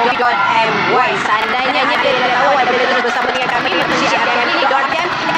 jojobi.my. Seandainya anda tidak tahu, anda boleh terus bersama dengan kami di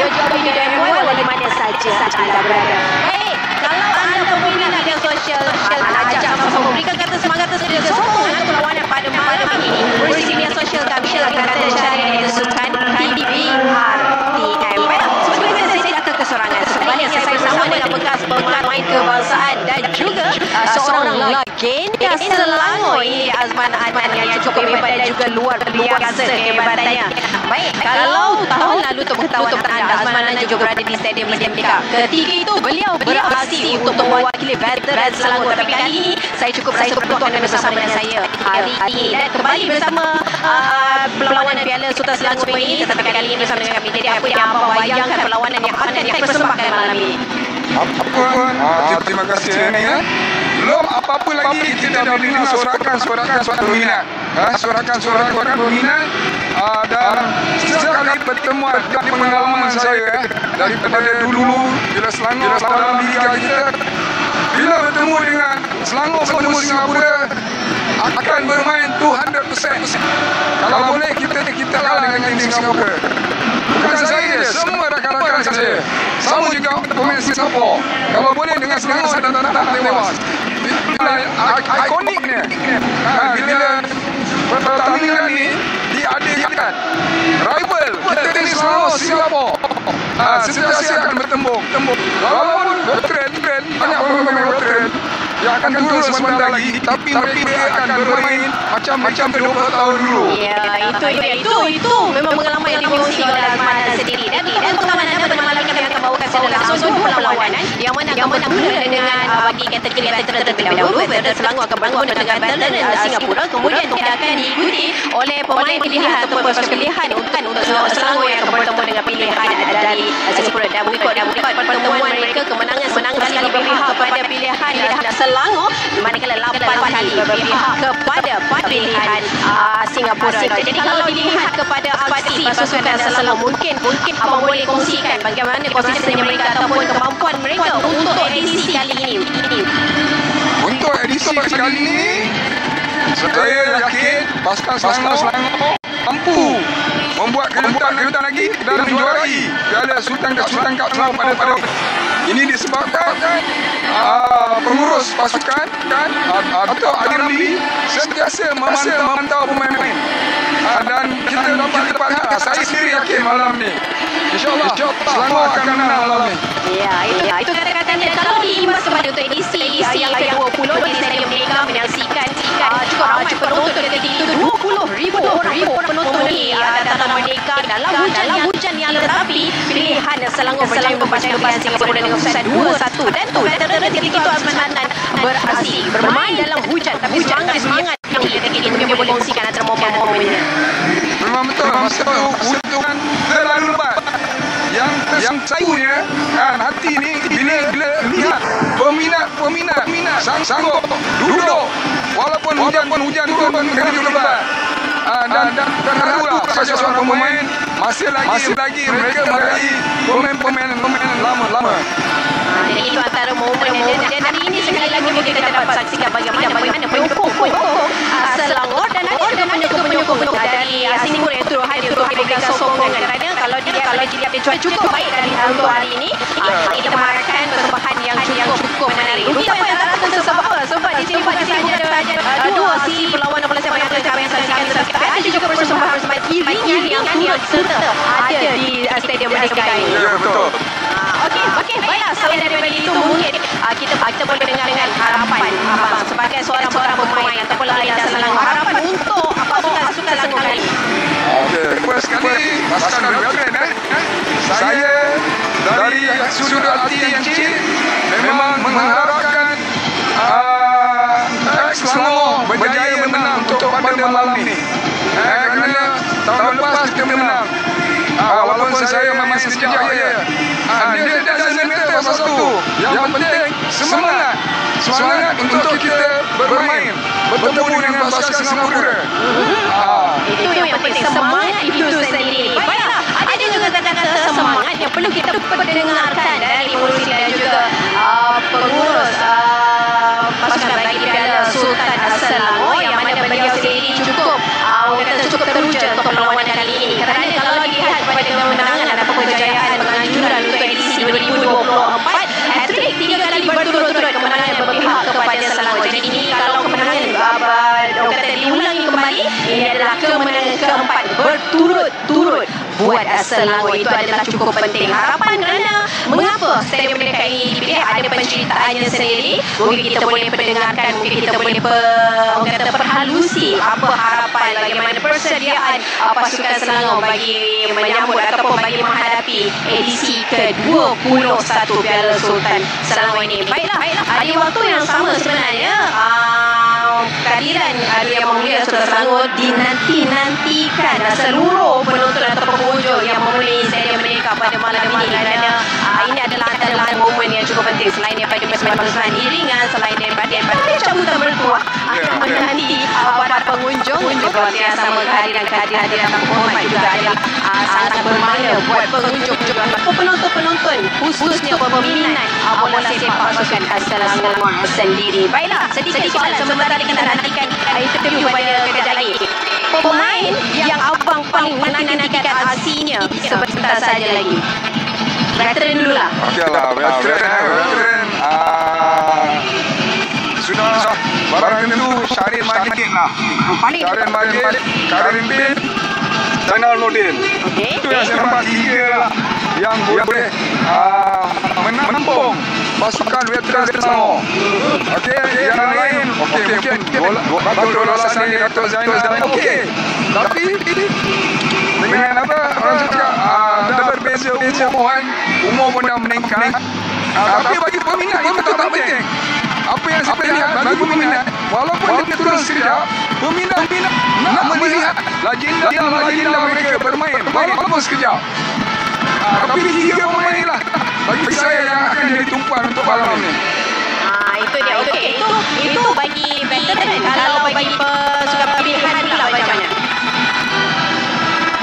jojobi.my walau di mana saja anda berada. Baik, kalau anda berminat dengan sosial, ajak sama-sama berikan kata semangat dan sokong untuk perlawanan pada malam ini. Urusi media sosial kami akan kata syariah yang disukan PBRTM. Seperti biasa, saya tidak akan kesorangan. Sebaliknya, saya bersama dengan bekas pemain kebangsaan dan juga seorang legenda Selangor. Ini Azman Adnan yang cukup hebat dan juga luar biasa kehebatannya. Baik, kalau tahun lalu untuk pengetahuan anda, Azman Adnan juga berada di Stadium Merdeka. Ketika itu beliau beraksi untuk mewakili veteran Selangor. Tapi kali ini saya cukup beruntung anda bersama dengan saya hari ini dan kembali bersama perlawanan Piala Sultan Selangor ini. Tetapi kali ini bersama dengan kami. Jadi apa yang abang bayangkan perlawanan yang akan dipersembahkan malam ini? Terima kasih ya. Belum apa-apa lagi kita dah dengar sorakan berminat. Sorakan berminat. Dan sekali pertemuan dari pengalaman saya daripada dulu bila Selangor dalam liga kita, bila bertemu dengan Selangor bertemu Singapura akan bermain 200%. Kalau boleh kita kalah dengan tim Singapura. Bukan saya, semua rakan-rakan saya. Sama juga pemain Singapura. Kalau boleh dengan Selangor saya tak tewas. Ikoniknya bila pertandingan ini diadakan, rival kita ni Selangor Singapura sentiasa akan bertembung. Walaupun veteran banyak pemain veteran yang akan turun sebentar lagi, tapi mereka akan bermain macam 20 tahun dulu. Ya, itu memang pengalaman yang dikongsi oleh Azman sendiri. Dan pengalaman anda pada malam ini kami akan bawakan secara langsung dua perlawanan yang mana akan bermula dengan bagi kategori veteran terlebih dahulu. Veteran Selangor akan bermula dengan veteran Singapura, kemudian dia akan diikuti oleh pemain pilihan ataupun pasukan pilihan untuk Selangor yang akan bertemu dengan pilihan dari Singapura. Dan mengikut pertemuan mereka, kemenangan sekali berpihak kepada pilihan Selangor, manakala 8 kali berpihak kepada pilihan Singapura. Jadi kalau dilihat kepada aksi pasukan Selangor, mungkin abang boleh kongsikan bagaimana konsisten mereka ataupun kemampuan mereka untuk edisi kali ini. Untuk edisi kali ini, saya yakin pasukan Selangor mampu membuat kejutan lagi dan menjuarai Piala Sultan Cup Selangor pada ini disebabkan pengurus pasukan atau Admirali sentiasa memantau pemain-pemain dan kita dapat lihat. Saya sendiri yakin malam ni InsyaAllah Selangor akan menang malam ni. Ya, itu kata-katanya. Kalau diimbas kepada untuk edisi yang ke-20 di Stadium Merdeka menyaksikan cukup ramai penonton ketika itu 20,000 penonton di Stadium Merdeka dalam hujan yang tetapi pilihan Selangor berjaya membaca pilihan Singapura dengan keputusan 2-1 dan veteran ketika itu Azman Adnan beraksi bermain dalam hujan tapi semangat yang ketika itu mungkin boleh kongsikan antara momen-momennya. Memang betul untuk terlalu lebat. Yang sayunya hati ni bila lihat peminat sanggup duduk walaupun hujan turun dengan lebat. Dan haraplah seorang pemain masih lagi mereka meraih pemain lama. Jadi itu antara momen-momen dan hari ini sekali lagi kita dapat saksikan bagaimana penyokong Selangor dan ada juga penyokong dari Singapura yang turut hadir untuk memberikan sokongan. Kerana kalau dia cukup baik untuk hari ini, kita mengharapkan persembahan yang cukup menarik. Rugi apa yang tak datang sebab di sini bukan sahaja dua sisi perlawanan bola sepak yang kami saksikan, tetapi ada juga persembahan iringan yang turut serta ada di Stadium Merdeka ini. Ya, betul. Okey, baiklah. Selain daripada itu, mungkin kita boleh dengar dengan harapan abang sebagai seorang pemain ataupun legenda Selangor, harapan untuk pasukan Selangor kali ini. First kali pasukan veteran saya dari sudut hati yang kecil memang mengharapkan Selangor berjaya menang untuk pada malam ini. Kerana tahun lepas kita menang. Walaupun saya memang sejak dia doesn't matter satu. Yang penting semangat untuk kita bermain bertemu dengan pasukan Singapura. Itu yang penting, semangat itu sendiri. Baiklah, ada juga kata-kata semangat yang perlu kita dengarkan dari Murusi dan juga pengurus pasukan bagi Piala Sultan Selangor yang mana beliau sendiri cukup keempat berturut-turut buat Selangor itu adalah cukup penting. Harapan kerana mengapa Stadium Merdeka ini dipilih ada penceritaannya sendiri. Mungkin kita boleh pendengarkan, mungkin kita boleh perhalusi apa harapan, bagaimana persediaan pasukan Selangor bagi menyambut ataupun bagi menghadapi edisi ke-21 Piala Sultan Selangor ini. Baiklah, di waktu yang sama sebenarnya kehadiran Yang Mulia Sultan Selangor dinanti-nantikan seluruh penonton atau pengunjung yang memenuhi Stadium Merdeka pada malam ini, kerana ini adalah antara momen yang cukup penting selain daripada persembahan iringan, selain daripada cabutan bertuah akan menanti para pengunjung. Luar biasa, kehadiran terhormat juga adalah sangat bermakna buat pengunjung juga penonton khususnya peminat bola sepak pasukan Selangor sendiri. Baiklah, sedikit soalan sebentar kita nantikan interview pada kejap lagi. Pemain yang abang paling menantikan aksinya sebentar saja lagi. Veteran dululah. Okeylah, veteran. Sudah barang tentu Syarif Majid lah. Syarif Majid, Karim bin, Zainal Nordin. Itu yang saya nampak tiga lah yang boleh menampung pasukan veteran Selangor. Okey, yang lain mungkin Dato' Rasani, Dato' Zainal, okey. Tapi dengan apa orang cakap ada berbeza umur pun dah meningkat. Tapi bagi peminat itu tak penting. Apa yang saya lihat bagi peminat, walaupun dia turun sekejap, peminat nak melihat legenda mereka bermain walaupun sekejap. Tapi tiga pemain inilah bagi saya yang akan jadi tumpuan untuk malam ini. Itu dia. Okey, itu bagi veteran. Kalau bagi pasukan pilihan pula macam mana?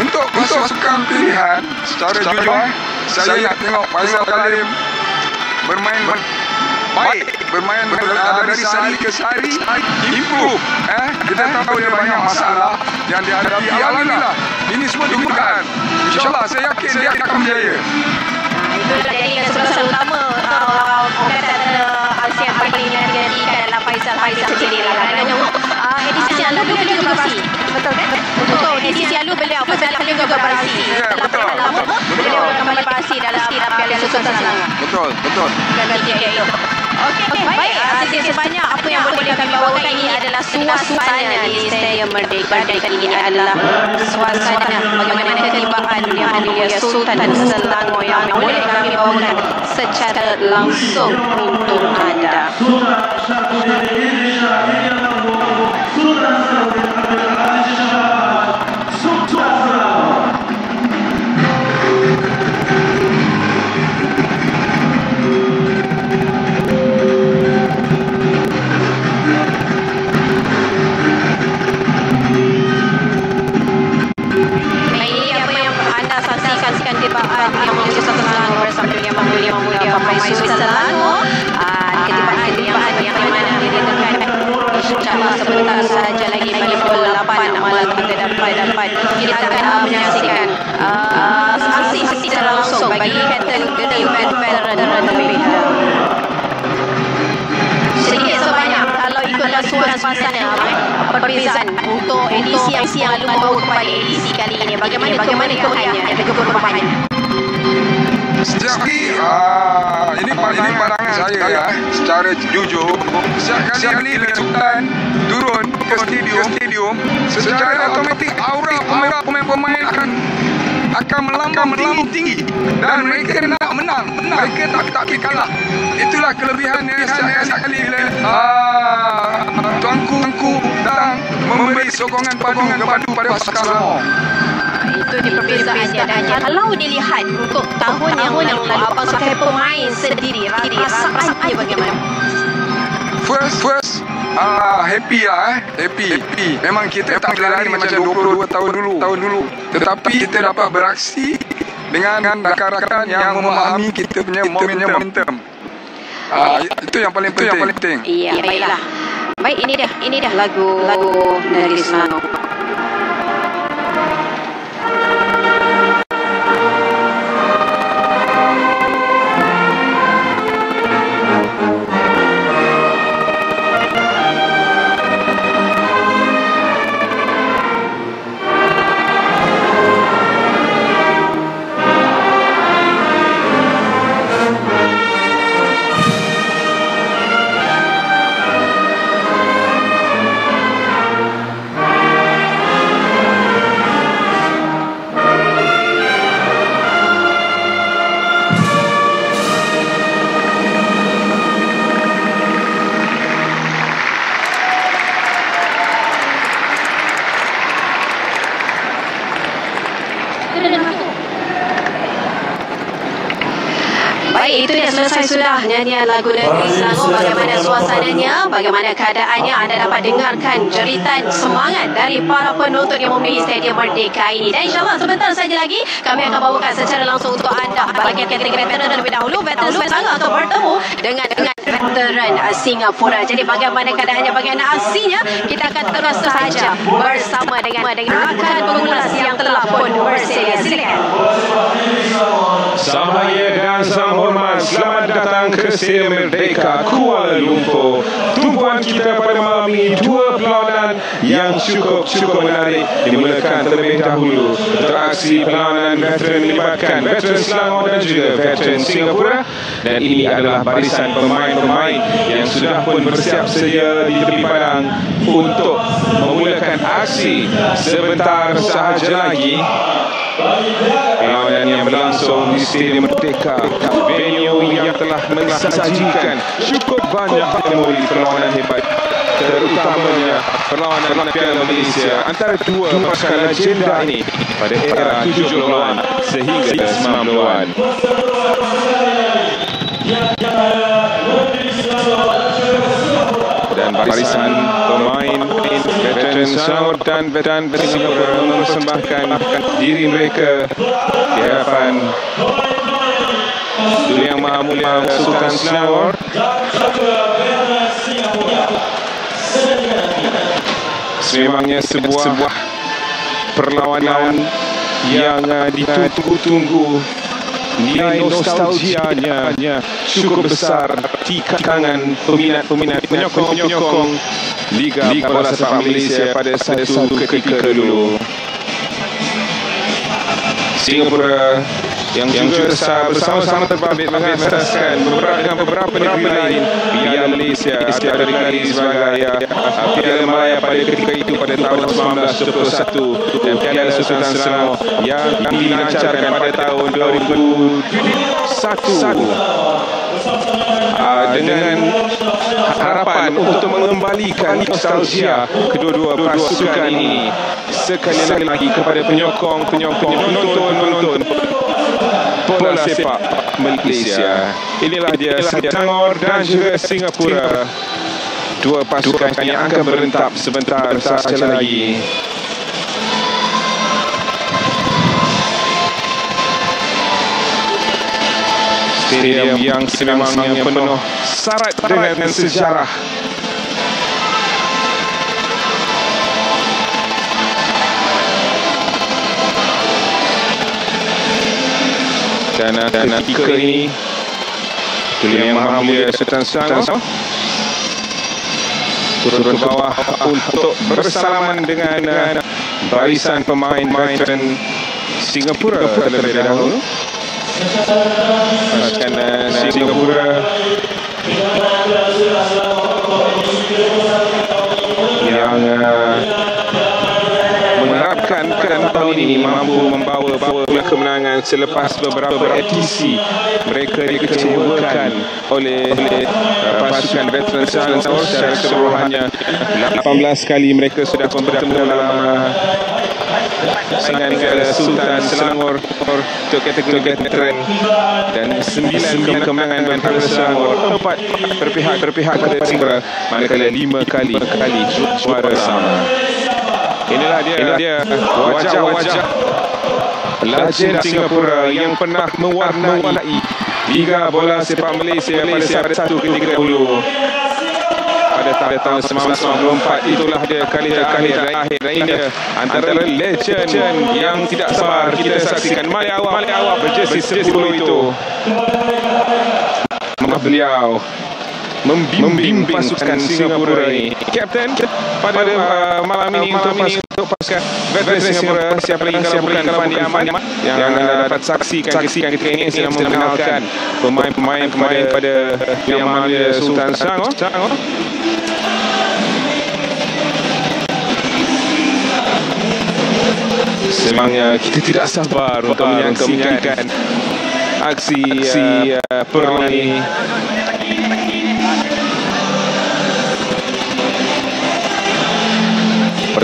Untuk pasukan pilihan secara jujur, saya nak tengok Faisal Kalim bermain baik, bermain dari sehari ke sehari improve. Kita tahu dia banyak masalah yang dihadapi. Alhamdulillah, ini semua dimudahan. InsyaAllah saya yakin dia akan berjaya. Itu jadi kesempatan utama orang kata aksi yang paling dinantikan adalah Faisal sendiri lah. Kerana edisi yang lalu beliau juga berasi. Betul kan? Untuk edisi yang lalu beliau Faisal juga berasi. Betul. Beliau kembali berasi dalam Piala Sultan Selangor. Betul. Okey, baik. Sesi sebanyak apa yang boleh kami bawakan ini adalah suasana di Stadium Merdeka. Dan ini adalah suasana bagaimana ketibaan Yang Mulia Sultan Selangor yang boleh kami bawakan secara langsung untuk anda. Yang Mulia Sultan Selangor bersama Yang Mulia Bapak Sultan Selangor. Ketibaan yang mana diadakan insyaAllah sebentar saja lagi bagi pukul 8 malam kita dapat kita akan menyaksikan aksi secara langsung bagi kategori veteran terlebih dahulu. Sedikit sebanyak kalau ikutlah suasana perbezaan untuk edisi yang lalu membawa kepada edisi kali ini, bagaimana kemeriahannya dan keperubahannya? Setiap kali ini pandangan saya ya, secara jujur, setiap kali Sultan turun ke stadium, secara otomatik aura pemain-pemain akan melambang tinggi dan mereka nak menang, mereka tak kalah. Itulah kelebihan yang setiap kali bila tuanku datang memberi sokongan padu kepada pasukan Selangor. Itu di perbezaannya. Dan kalau dilihat untuk tahun yang lalu abang sebagai pemain sendiri, perasaannya bagaimana? First happy lah, happy. Memang kita tak lari macam 22 tahun dulu. Tetapi kita dapat beraksi dengan rakan-rakan yang memahami kita punya momentum. Itu yang paling penting. Iya, baiklah. Baik, ini dah lagu dari Selangor. Baik, itu dia selesai sudah nyanyian lagu Negeri Selangor. Bagaimana suasananya, bagaimana keadaannya, anda dapat dengarkan jeritan semangat dari para penonton yang memenuhi Stadium Merdeka ini. Dan insyaAllah sebentar saja lagi kami akan bawakan secara langsung untuk anda bahagian kategori veteran terlebih dahulu. Veteran Selangor akan bertemu dengan veteran Singapura. Jadi bagaimana keadaannya, bagaimana aksinya, kita akan terus saja bersama dengan rakan pengulas yang telah pun bersedia. Silakan. Samaya dan salam hormat, selamat datang ke Stadium Merdeka Kuala Lumpur. Tumpuan kita pada malam ini dua perlawanan yang cukup menarik dimulakan terlebih dahulu. Interaksi perlawanan veteran melibatkan veteran Selangor dan juga veteran Singapura, dan ini adalah barisan pemain-pemain yang sudah pun bersiap sedia di tepi padang untuk memulakan aksi sebentar sahaja lagi. Perlawanan yang berlangsung di Stadium Merdeka, venue yang telah mensajikan cukup banyak memori perlawanan hebat, terutamanya perlawanan Piala Malaysia antara dua pasukan legenda ini pada era 70-an sehingga 90-an. Dan barisan pemain veteran Selangor dan veteran Singapura mempersembahkan diri mereka di hadapan Yang Maha Mulia Sultan Selangor. Sememangnya sebuah perlawanan yang ditunggu-tunggu. Nilai nostalgianya cukup besar di kalangan peminat penyokong Liga Bola Sepak Malaysia pada satu ketika dulu. Singapura yang juga bersama-sama terbabit mengataskan beberapa negeri lain Piala Malaysia atau dikali sebagai Piala Malaya pada ketika itu pada tahun 1921, dan Piala Sultan Selangor yang dilancarkan pada tahun 2001 dengan harapan untuk mengembalikan nostalgia kedua-dua pasukan ini sekali lagi kepada penonton bola sepak Malaysia. Inilah dia Selangor dan juga Singapura, dua pasukan yang akan berentap sebentar saja lagi. Stadium yang sememangnya penuh syarat dengan sejarah. Dan ketika ini Yang Maha Mulia Sultan Selangor turun ke bawah untuk bersalaman dengan barisan pemain veteran Singapura terlebih dahulu. Pasukan Singapura yang mengharapkan tahun ini mampu membawa kemenangan selepas beberapa edisi mereka dikecewakan oleh pasukan veteran Selangor. Secara keseluruhannya 18 kali mereka sudah bertemu dalam dengan Sultan Selangor untuk kategori veteran, dan 9 kemenangan veteran Selangor, 4 berpihak pada Singapura, manakala 5 kali juara sama. Inilah dia wajah-wajah legenda Singapura yang pernah mewarnai Liga Bola Sepak Malaysia pada satu ketika dahulu pada tahun 1994. Itulah dia kali terakhir ini antara legend yang tidak sabar kita saksikan. Mali awak berjersey 10 itu, beliau membimbing pasukan Singapura ini. Kapten pada malam ini untuk pasukan veteran Singapura, siapa lagi kalau bukan Fandi Ahmad yang anda dapat saksikan ketika ini sedang memperkenalkan pemain pada Yang Maha Mulia Sultan Selangor. Semangnya kita tidak sabar untuk menyaksikan aksi perlawanan ini.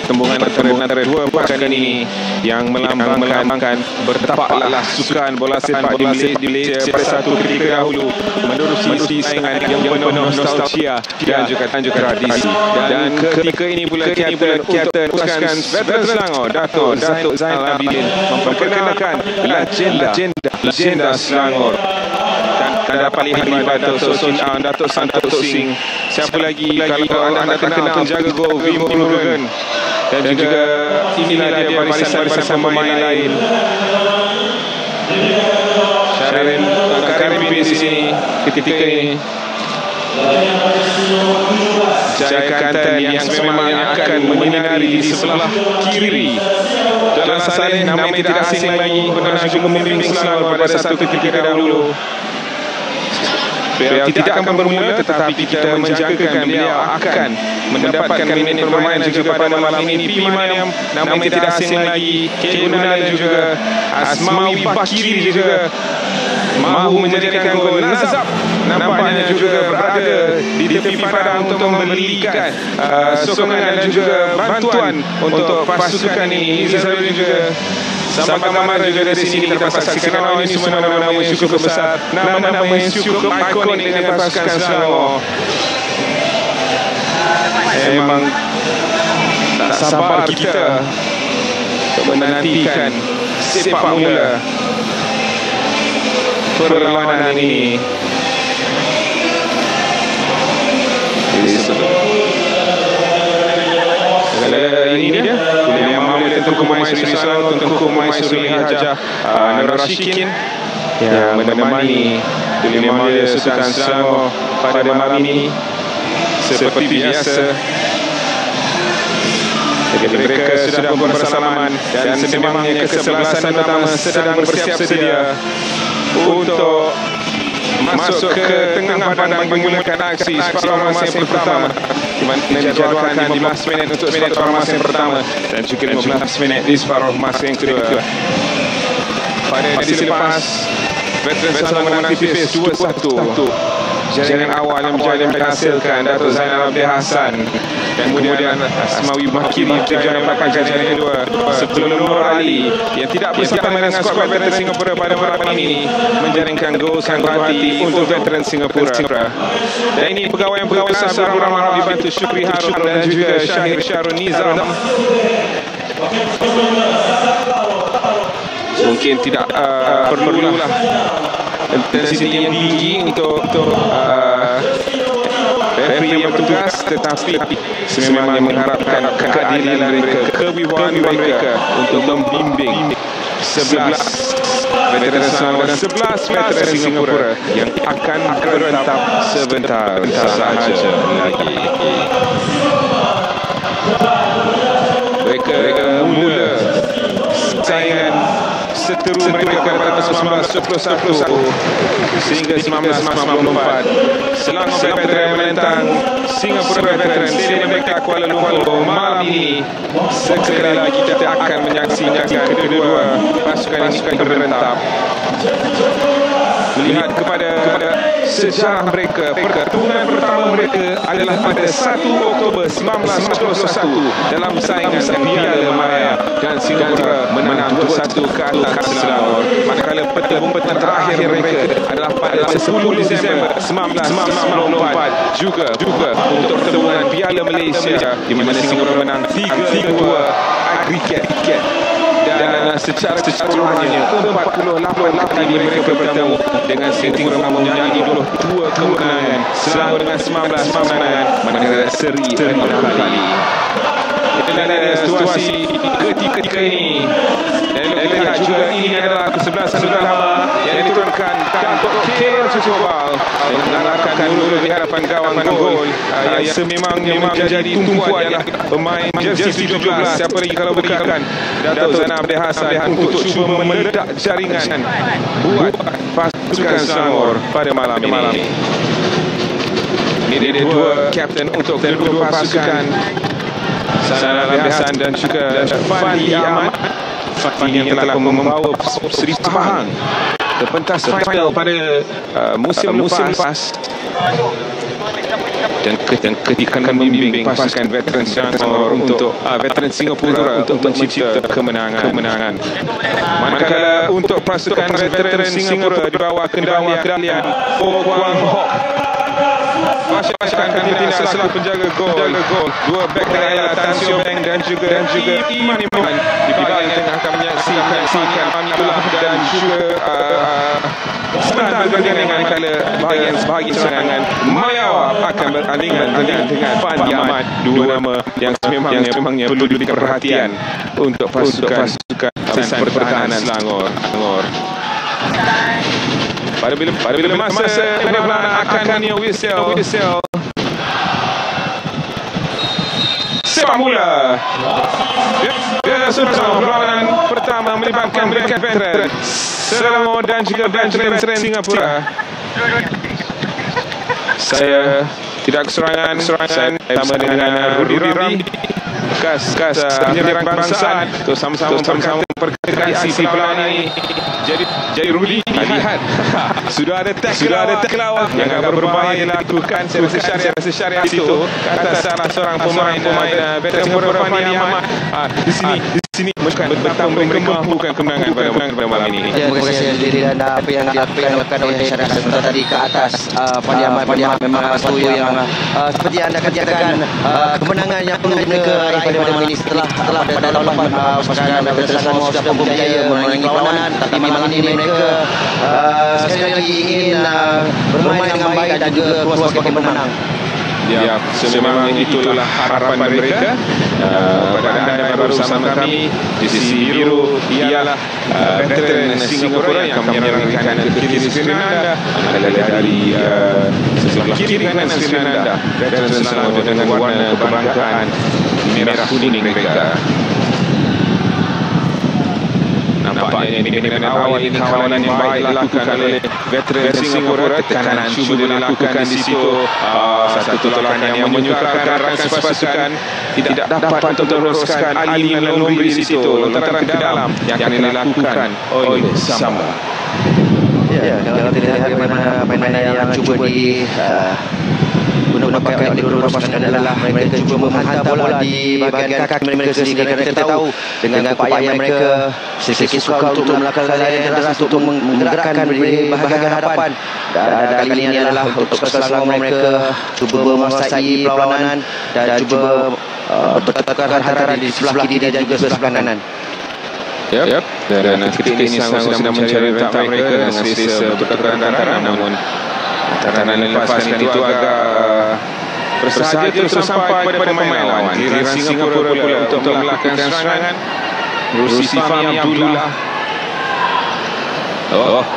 pertembungan antara dua pasukan ini yang melambangkan bertapaklah sukan bola sepak di Malaysia pada satu ketika dahulu menerusi saingan yang penuh nostalgia dan juga tradisi. Dan ketika ini pula kapten pasukan veteran Selangor Dato' Zainal Abidin memperkenalkan legenda Selangor. Dan dapat lihat di Dato' Santoso Singh. Siapa lagi kalau anda tak kenal penjaga gol Wim Morgan, dan juga inilah dia barisan pemain lain. Karim Bin di sini ketika ini. Jaya Kantan yang memang akan menyinari di sebelah kiri. Dalam Saleh nama tidak asing lagi, pernah juga memimpin Selangor pada satu ketika dahulu. Beliau tidak akan bermula, tetapi kita menjangkakan beliau akan mendapatkan minit bermain juga pada malam ini. P. Maniam, nama tidak asing lagi, K. Gunal juga, Asmawi Bakiri juga mahu menjadikan gol. Nazab nampaknya juga berada di tepi padang untuk memberikan sokongan dan juga bantuan untuk pasukan ini. Nizar juga sama-sama juga dari sini kita dapat saksikan. Ini semua nama-nama yang cukup besar, nama-nama yang cukup ikonik dengan pasukan Selangor. Memang tak sabar kita untuk menantikan sepak mula perlawanan ini. Ini dia yang mahu Tengku Maisuri Selangor, Tengku Maisuri Hajah Nur Rashikin yang menemani Maulid Sultan Selangor pada malam ini. Seperti biasa, jadi mereka sudah bersalaman dan sememangnya kesebelasan utama sedang bersiap sedia untuk masuk ke tengah padang memulakan aksi separuh masa yang pertama, di mana dijadwalkan 15 minit untuk separuh masa yang pertama dan juga 15 minit di separuh masa yang kedua. Pada edisi lepas, veteran Selangor menang tipis 2-1. Jaringan awal yang berjaya menghasilkan Dato' Zainal Abidin Hassan, dan kemudian Asmawi Bakiri berjaya melakukan jaringan kedua sebelum Nur Ali yang tidak bersama dengan skuad veteran Singapura pada malam ini menjaringkan gol sang hati untuk veteran Singapura. Dan ini pegawai-pegawai besar beramah dibantu Syukri Harun dan juga Syahir Syarul Nizam. Mungkin tidak perlulah intensiti yang tinggi untuk referee yang bertugas, tetapi sememangnya mengharapkan kehadiran mereka, kewibawaan mereka untuk membimbing 11 veteran Selangor dan 11 veteran Singapura yang akan berentap sebentar sahaja lagi. Mereka mula saingan seteru mereka pada tahun 1991 sehingga 1994. Selangor veteran menentang Singapura veteran Stadium Merdeka Kuala Lumpur. Malam ini sekali lagi kita akan menyaksikan kedua pasukan ini berentap. Melihat kepada sejarah mereka, pertemuan pertama mereka adalah pada 1 Oktober 1991 dalam saingan Piala Maya, dan Singapura menang 2-1 ke atas Selangor. Manakala pertemuan terakhir mereka adalah pada 10 Disember 1994 juga untuk pertemuan Piala Malaysia, di mana Singapura menang 3-2 agregat. Dan secara keseluruhannya 48 kali mereka bertemu dengan Singapura mempunyai 22 kemenangan, Selangor dengan 19 kemenangan, manakala seri 6 kali. Inilah situasi ketika ini. Dan kita lihat juga ini adalah kesebelasan utama yang diturunkan untuk KL Mobile mengalahkan Nurul di hadapan gawang gol yang sememangnya menjadi tumpuan ialah pemain jersey 17. Siapa lagi kalau bukan Dato' Zainal Abidin Hassan untuk cuba meledak jaringan buat pasukan Selangor pada malam ini. Ini dua kapten untuk kedua pasukan, Zainal Abidin Hassan dan juga Fandi Ahmad. Fandi yang telah membawa Seri Pahang ke pentas final pada musim lepas. dan ketika membimbing pasukan veteran Selangor untuk veteran Singapura untuk mencipta kemenangan. Manakala untuk pasukan veteran Singapura di bawah kendalian Fo Kwang Hock, akan tidak selaku penjaga gol. Dua back dengan Tan Sio Beng dan juga Iman di bahagian tengah akan menyaksikan Amibullah dan juga sebentar dengan kala bahagian serangan Mayawa akan bertandingan dengan Fandi Ahmad. Dua nama yang memangnya perlu diberi perhatian untuk pasukan pertahanan Selangor. Pada bila masa penyerbuan akan whistle sepak mula. Dia sudah perlawanan pertama melibatkan veteran Selangor dan juga veteran Singapura. Saya tidak keserangan sama dengan Rudy Ramli, bekas penyerang kebangsaan, untuk sama-sama berkaitan aksi perlawanan ini. Jadi Rudy lihat sudah ada tackle awal yang agak berbahaya dilakukan. Saya rasa syariat itu atas salah seorang pemain veteran Singapura, Fandi Ahmad. Di sini mereka membuka kemenangan pada malam ini. Terima kasih diri dan apa yang dilakukan oleh syariat sebentar tadi ke atas. Fandi Ahmad memang satu yang seperti anda katakan, kemenangan yang perlu mereka raih pada malam ini setelah pada lawan pasukan veteran Selangor sudah berjaya memenangi perlawanan, tapi malam ini mereka sekali lagi ingin bermain dengan baik dan juga keluar sebagai pemenang. Ya, sememangnya itulah harapan mereka. Pada anda yang baru bersama kami, di sisi biru ialah veteran Singapura yang akan menyerang kanan ke kiri skrin anda. Dari sebelah kiri kanan skrin anda, veteran Selangor dengan warna kebanggaan merah kuning mereka. Nampaknya ini awal ini kawalan yang baik dilakukan oleh veteran Singapura. Tekanan cuba dilakukan di situ. Satu tolakan yang menyukarkan rakan pasukan tidak dapat untuk meneruskan Ali dan Lombri di situ. Lontaran ke dalam yang akan dilakukan oleh Samba. Ya, kalau kita lihat bagaimana permainan yang cuba pakai oleh kedua pasukan adalah mereka cuba menghantar bola di bahagian kaki mereka sendiri, kerana kita tahu dengan upaya mereka sedikit sukar untuk melakukan larian deras untuk menggerakkan di bahagian hadapan. Dan kali ini adalah untuk Selangor mereka cuba menguasai perlawanan dan cuba bertekan antara di sebelah kiri dan juga sebelah kanan. Yep. Dan ketika ini Selangor sedang mencari rentak mereka dengan selesa bertekan antara, namun tekanan lepaskan itu agak bersahaja terus sampai kepada pemain lawan. Giliran Singapura pula untuk melakukan serangan. Rusif Fahmi Abdullah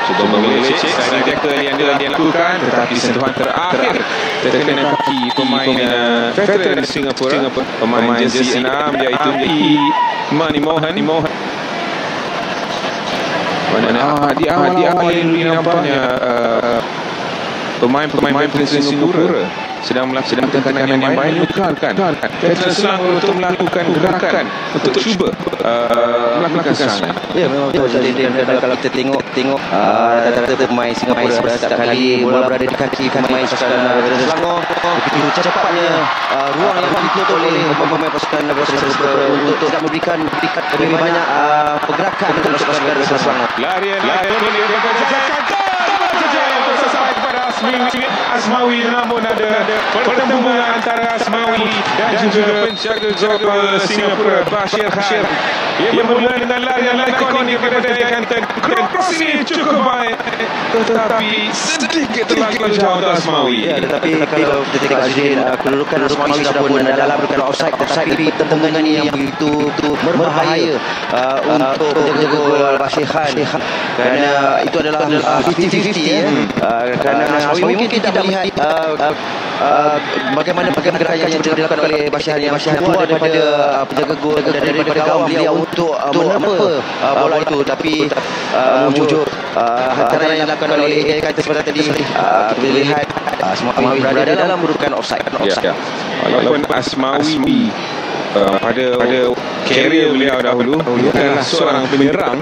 cuba mengelecek dari tackle yang dia lakukan, tetapi sentuhan terakhir terkena kaki pemain veteran Singapura, pemain jersey 6 iaitu Mani Mohan. Di awal ini nampaknya pemain veteran Singapura sedang melakukan tekanan yang baik menukarkan veteran Selangor untuk melakukan gerakan untuk cuba melakukan serangan. Ya, memang betul. Jadi kalau kita tengok rata-rata pemain Singapura setiap kali bola berada di kaki pemain pasukan veteran Selangor, begitu cepatnya ruang yang ditutup oleh pemain pasukan veteran Singapura untuk tidak memberikan lebih banyak pergerakan untuk pasukan veteran Selangor. Larian Asmawi, namun ada pertembungan antara Asmawi dan juga penjaga gol Singapura Bashir Khan. Ia bermula dengan larian ikonik daripada Kanton. Cross ini cukup baik, tetapi sedikit terlalu jauh untuk Asmawi. Ya, tetapi kalau kita tengok Azrin, kedudukan Asmawi sudah pun dalam bukan offside, tetapi pertembungan ini yang begitu berbahaya untuk penjaga gol Bashir Khan, kerana itu adalah 50-50 kerana Asmawi mungkin tidak melihat bagaimana gerakan yang dilakukan oleh Bashir yang keluar daripada penjaga gol dan daripada gawang beliau untuk menerpa bola itu, tapi wujud hantaran yang dilakukan oleh kata seperti tadi kita lihat Asmawi berada dalam kedudukan offside. Walaupun Asmawi pada karier beliau dahulu bukanlah seorang penyerang,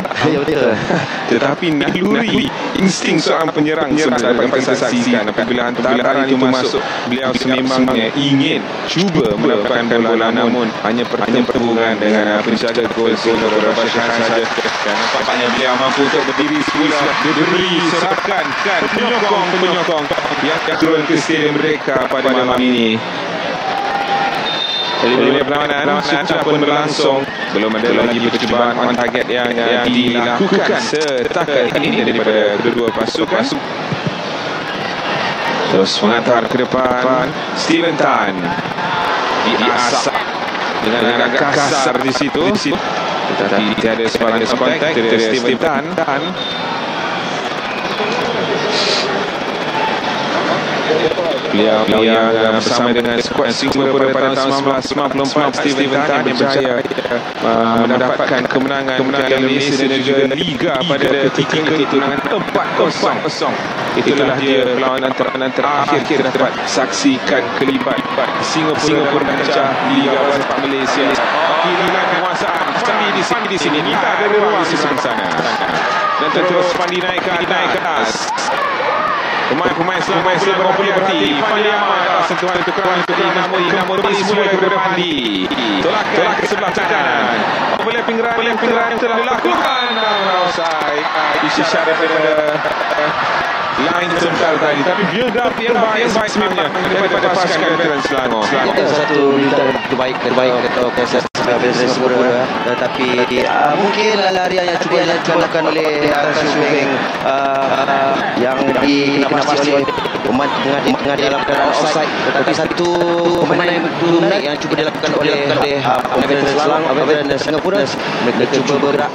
tetapi naluri insting seorang penyerang sudah dapat kita saksikan. Apabila hantaran itu masuk, beliau sememangnya ingin cuba mendapatkan bola, namun hanya pertembungan dengan penjaga gol sehingga beberapa syarat saja, dan nampaknya beliau mampu untuk berdiri semula, diberi serakan penyokong yang turun ke stadium mereka pada malam ini. Jadi perlawanan sudah pun berlangsung. Belum ada lagi percubaan on target yang dilakukan setakat ini daripada kedua pasukan. Terus mengantar ke depan Steven Tan, diasak dengan agak kasar di situ, tetapi tiada sebarang kontak dari Steven Tan. Beliau yang bersama dengan skuad Singapura pada tahun 1994, Steven Tan yang berjaya mendapatkan kemenangan Piala Malaysia dan juga Liga pada ketika itu, kemenangan 4-0. Itulah dia perlawanan terakhir kita dapat saksikan kelibat Singapura memecah Liga Sepak Malaysia. Kehilangan penguasaan Fandi di sini, tak ada ruang di sebelah sana, dan terus Fandi naik ke atas. Pemain Selangor boleh berhenti. Fandi Ahmad sentuhan itu kurang namun semua kepada Fandi. Tolak ke sebelah kanan. Oleh pinggiran yang telah dilakukan, offside. Isyarat daripada line sebentar tadi, tapi build-up yang baik sebenarnya daripada pasukan veteran Selangor. Satu terbaik atau proses Singapura, tetapi mungkin larian yang cuba dilakukan oleh Syufeng yang dikenapasi oleh pemain tengah dalam keadaan offside, tetapi satu pemain yang turun naik yang cuba dilakukan oleh veteran Selangor, veteran Singapura. Mereka cuba bergerak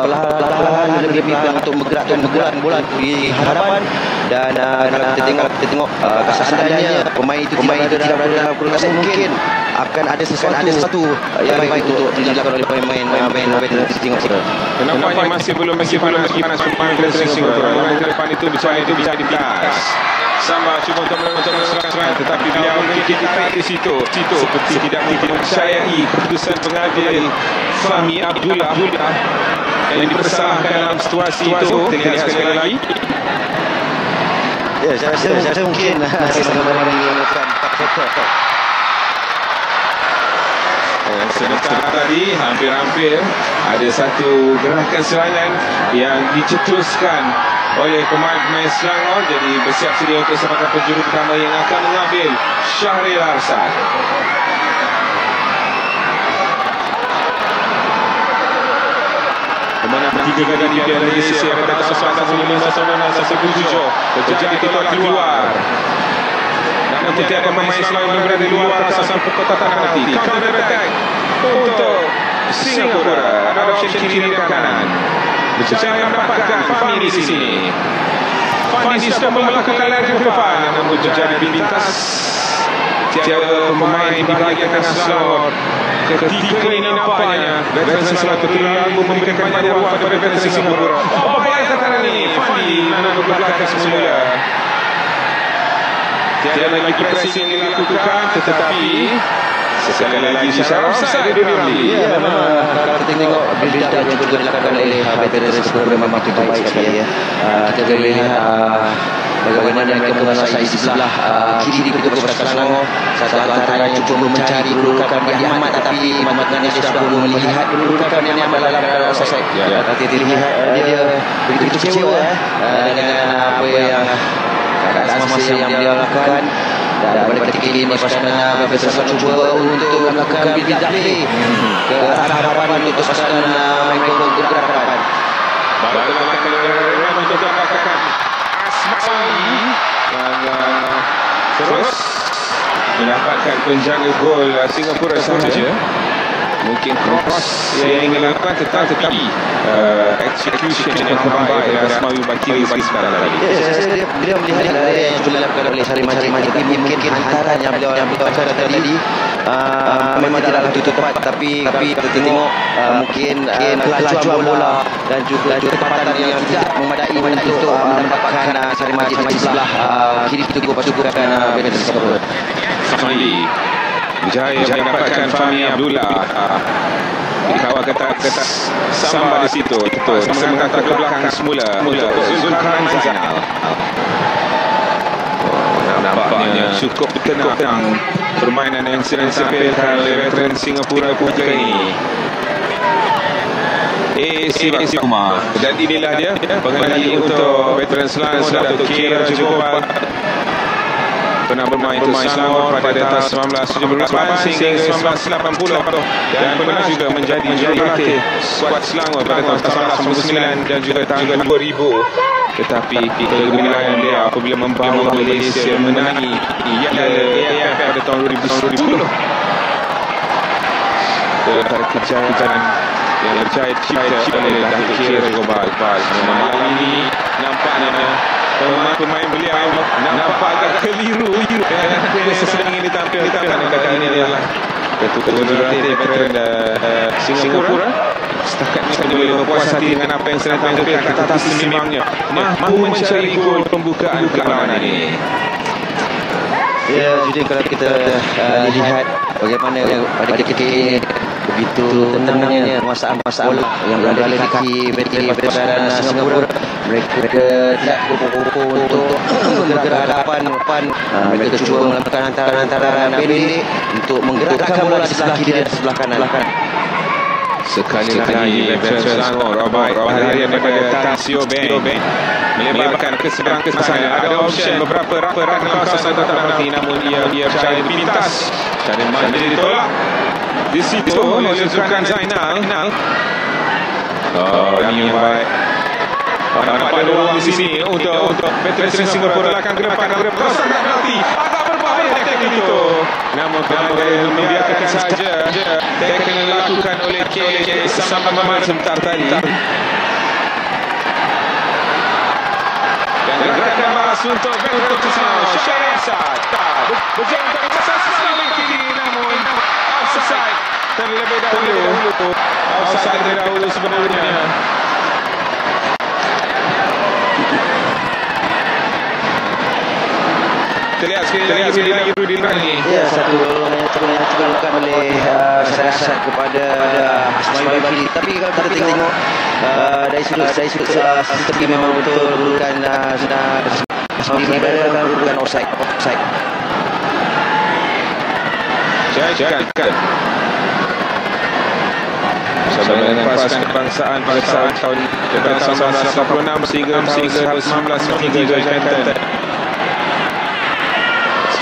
perlahan-lahan lebih pelan untuk menggerakkan bola di hadapan, dan kalau kita tengok seandainya pemain itu tidak berada dalam pergerakan, mungkin akan ada sesuatu yang baik untuk dilakukan oleh pemain veteran Singapura. Nampaknya masih belum panas pemain veteran Singapura. Ke depan itu bisa ditas. Samba cuba untuk serang, tetapi beliau mungkin tarik di situ seperti tidak mempercayai keputusan pengambil Fahmi Abdullah yang dipersalahkan dalam situasi itu. Kita lihat sekali lagi. Ya, saya rasa mungkin Singapura ini melakukan sebentar tadi hampir ada satu gerakan serangan yang dicetuskan oleh pemain Selangor. Jadi bersiap sedia untuk sepakat penjuru pertama yang akan mengambil Syahril Arsad. Kemenangan 3 kali di Piala Malaysia pada tahun 1995 terjadi tolak keluar. Namun tiada pemain Selangor berada di luar kawasan perkotaan nanti. Counter attack untuk Singapura. Ada opsi kiri dan kanan. Berjaya mendapatkan Fahmi di sini. Fahmi sudah melakukan lari ke depan, namun terjadi pintas. Tiada pemain di bahagian kanan Selangor. Ketika ini nampaknya veteran Selangor terlalu memberikan banyak ruang kepada veteran Singapura. Baik katakan ini Fahmi menang ke belakang semula. Tiada lagi pressing yang dilakukan, tetapi sekali lagi secara offside dia Ramli. Ya, memang kalau kita tengok build-up yang juga dilakukan oleh veteran Singapura memang cukup baik sekali ya. Kita boleh lihat bagaimana mereka menguasai sebelah kiri di kedua pasukan Selangor. Satu antara yang cuba mencari kedudukan Fandi Ahmad, tetapi pemainnya sudah pun melihat kedudukan Fandi Ahmad dalam keadaan offside. Kita lihat dia begitu kecewa dengan apa yang keadaan semasa yang beliau lakukan. Dan pada ketika ini pasukan veteran cuba untuk melakukan build-up play ke arah hadapan untuk pasukan mereka bergerak ke depan. Bagaimana untuk mendapatkan Asmali yang terus mendapatkan penjaga gol Singapura sahaja. Mungkin cross yang ingin lakukan tetapi execution yang terbaik dari Asmawi Bakiri sebentar lagi. Saya beliau melihat lari yang cuba dilakukan oleh Syahrir Majid, tapi mungkin hantaran yang beliau lakukan tadi memang tidaklah tepat, tapi kita tengok mungkin kelajuan bola dan juga kecepatan yang tidak memadai untuk mendapatkan Syahrir Majid di sebelah kiri itu pasukan veteran Singapura. Fahmi Berjaya mendapatkan Fahmi Abdullah. Dikawal ketat Samba di situ. Masa menghantar ke belakang semula untuk Zulkarnain Zainal. Nampaknya cukup tenang permainan yang sedang ditampilkan oleh veteran Singapura ketika ini. AC Umar. Dan inilah dia pengalih untuk veteran Selangor Datuk K. Rajagopal. Pernah bermain Selangor pada tahun 1978 hingga 1980 dan pernah juga menjadi jurulatih skuad Selangor pada tahun 1999 dan juga tahun 2000. Tetapi kegembiraan dia apabila membawa Malaysia menangi AFF pada tahun 2010. Antara kejayaan yang tercipta oleh Datuk K. Rajagopal. Malam ini nampaknya pemain beliau nampak agak keliru dengan biasa sedang ingin ditampilkan. Kata ini adalah ketua jurulatih veteran Singapura. Setakat ini boleh berpuas hati dengan apa yang sedang ditampilkan, tetapi seimbangnya mahu mencari gol pembukaan perlawanan ini. Ya, jadi kalau kita lihat bagaimana pada ketika ini begitu tenangnya penguasaan bola yang berada di kaki veteran Singapura. Mereka tidak kupu-kupu untuk bergerak ke hadapan. Mereka cuba melakukan hantaran pendek untuk menggerakkan bola di sebelah kiri dan sebelah kanan. Sekali lagi veteran Selangor Robert Harian daripada Tan Sio Beng melebarkan ke seberang sana. Ada option beberapa rakan kawasan tak berhenti, namun ia percaya pintas. Cari mana dia ditolak di situ oleh Zulkarnain Zainal. Ini yang baik. Nampak ada ruang di sini untuk veteran Singapura akan ke depan. Terus tak berhenti, agak berbahaya teknik itu. Namun kerana membiarkan saja teknik yang dilakukan oleh Samba sebentar tadi. Dan gerakan balas untuk veteran Singapura. Syahriarsad berjalan dari pasal sebelah kiri, namun offside terlebih dahulu. Offside terlebih dahulu sebenarnya. Terlihat sekali lagi Rudi Rani. Ya, satu yang dilakukan oleh Syahriarsad kepada Ismail Bakri. Tapi kalau kita tengok dari sudut strategi memang betul bukan bukan offside. Jangan. Bersama dengan pasukan kebangsaan pada tahun 1986 sehingga 1993 Jantan.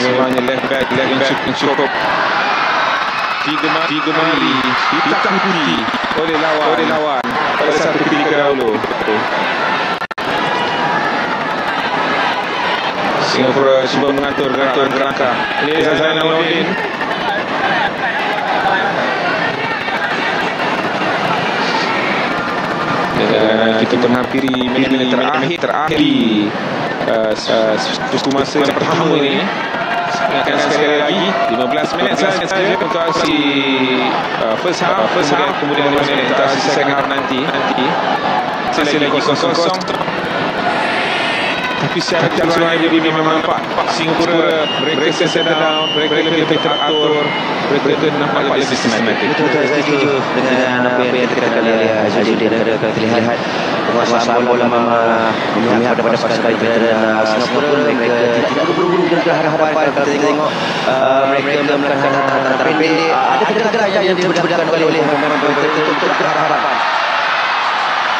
Semuanya left back yang cukup tiga mari ditakuti oleh lawan pada satu ketika dahulu. Singapura cuba mengatur gerakan. Ini Zainal Nordin. Kita menghampiri minit terakhir di masa pertama ini. Akan sekali lagi 15 minit saja untuk aksi first half, kemudian 15 minit untuk aksi second half nanti. Sesi lagi 0-0. Tapi secara keseluruhan ini memang nampak Singapura mereka sedang mereka lebih teratur, mereka nampak lebih sistematik. Betul, setuju dengan apa yang dikatakan oleh Azudin. Kalau terlihat penguasaan bola memihak pada pasukan veteran Singapura. Mereka tidak berburu-buru ke hadapan. Kalau kita tengok mereka melakukan hantaran pendek. Ada gerakan yang diberdakan oleh pemain untuk ke hadapan.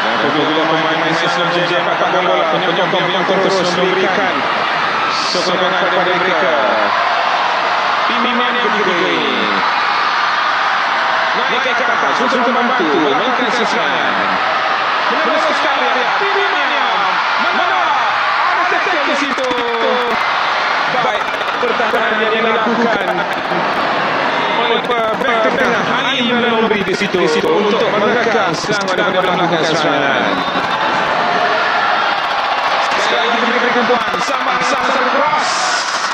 Dan apabila pemain Islam Jejak dapat bola, penyokong yang terus memberikan sokongan kepada mereka. Pimpinan yang ketiga ini naik ke atas untuk membantu melakukan serangan. Menerus sekali pimpinan mana ada teknik di situ. Baik pertahanan yang dilakukan oleh back tengah Halim dan Nombri di situ untuk menekan Selangor daripada melakukan serangan. Sekali lagi diberikan puan Samba cross.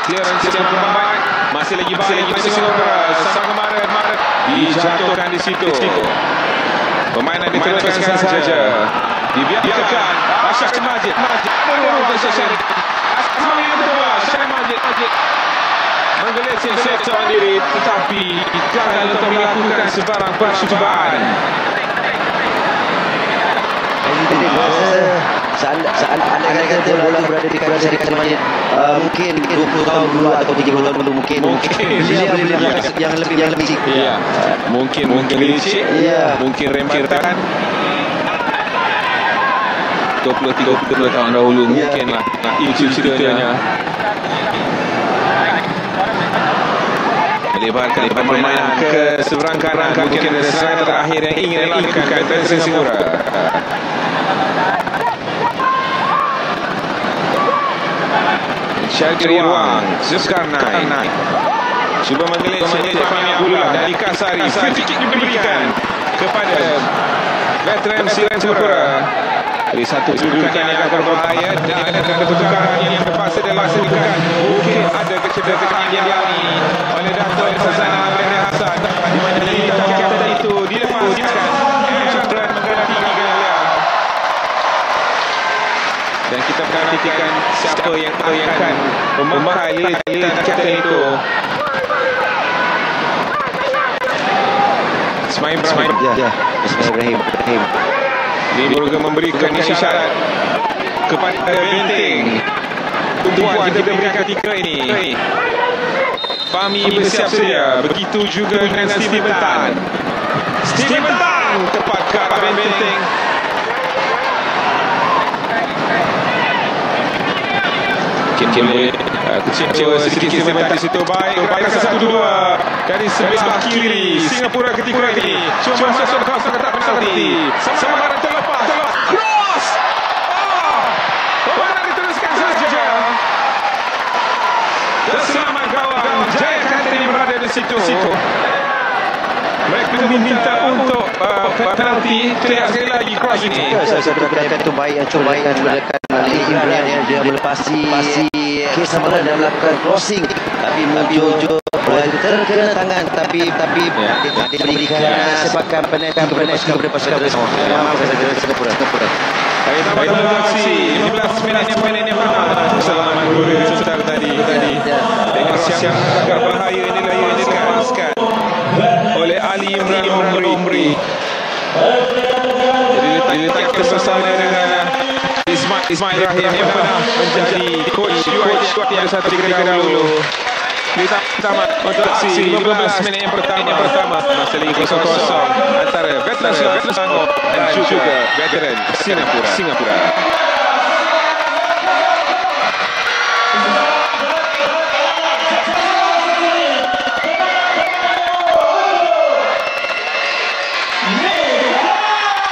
Clearance yang terbaik. Masih lagi Singapura. Samba kemarin dijatuhkan di situ. Permainan diteruskan saja. Dibiarkan Syahriarsad Majid. Peluang untuk Syahriarsad. Asmani yang kedua Syahriarsad Majid. Menggelincir seorang diri, tetapi gagal untuk melakukan sebarang percubaan. Anda kata bola berada di kawasan Manchester, mungkin 20 tahun dulu atau 30 tahun dulu mungkin yang lebih ya, mungkin licik, mungkin rempatan 20-30 tahun dahulu, mungkinlah itu ceritanya. Lebarkan permainan ke seberang kanan, mungkin ada serangan terakhir yang ingin dilakukan veteran Singapura. Syakir ruang Zulkarnain cuba menggelincir bola dari Kasari. Free kick diberikan kepada veteran Singapura. Dari satu kedudukan yang agak berbahaya dan ada pertukaran yang terpaksa dilakukan. Mungkin ada kecederaan yang dialami oleh Dato' Sazana Abdul Hassan, di mana kita itu dilepaskan. Chandran mengganti Galia. Dan kita menantikan siapa yang akan memakai lilitan kapten itu. Ismail Ibrahim. Ismail Ibrahim. Dia juga memberikan isyarat kepada Benteng. Tumpuan kita berikan ketika ini. Fahmi bersiap sedia. Begitu juga dengan Steven Tan. Steven Tan tepat ke arah Benteng. Mungkin boleh kecewa sedikit Steven Tan di situ. Baik, rasa 1-2 dari sebelah kiri Singapura ketika ini. Cuma masuk kawasan kotak penalti. Sama terlepas. Cross! Bola diteruskan saja. Bersama kawan Jaya Kantini berada di situ. Mereka meminta untuk penalti. Teriak sekali lagi cross ini. Saya berkata itu baik yang cuba Ali Imran yang dia melepasi kisah bola dan melakukan crossing, tapi muncul terkena tangan, tapi diberikan sepakan penalti kepada pasukan Singapura. Baik, tambah aksi 15 minit yang permainan yang pertama. Selamat gol sebentar tadi. Dengan siap agak bahaya inilah yang dilepaskan oleh Ali Imran Omri. Jadi diletakkan bersama dengan Ismail Ibrahim yang pernah menjadi coach UiT yang satu ketika dahulu. Kita pertama untuk aksi 15 minit yang pertama. Masa lagi 0-0 antara veteran Selangor dan juga veteran Singapura.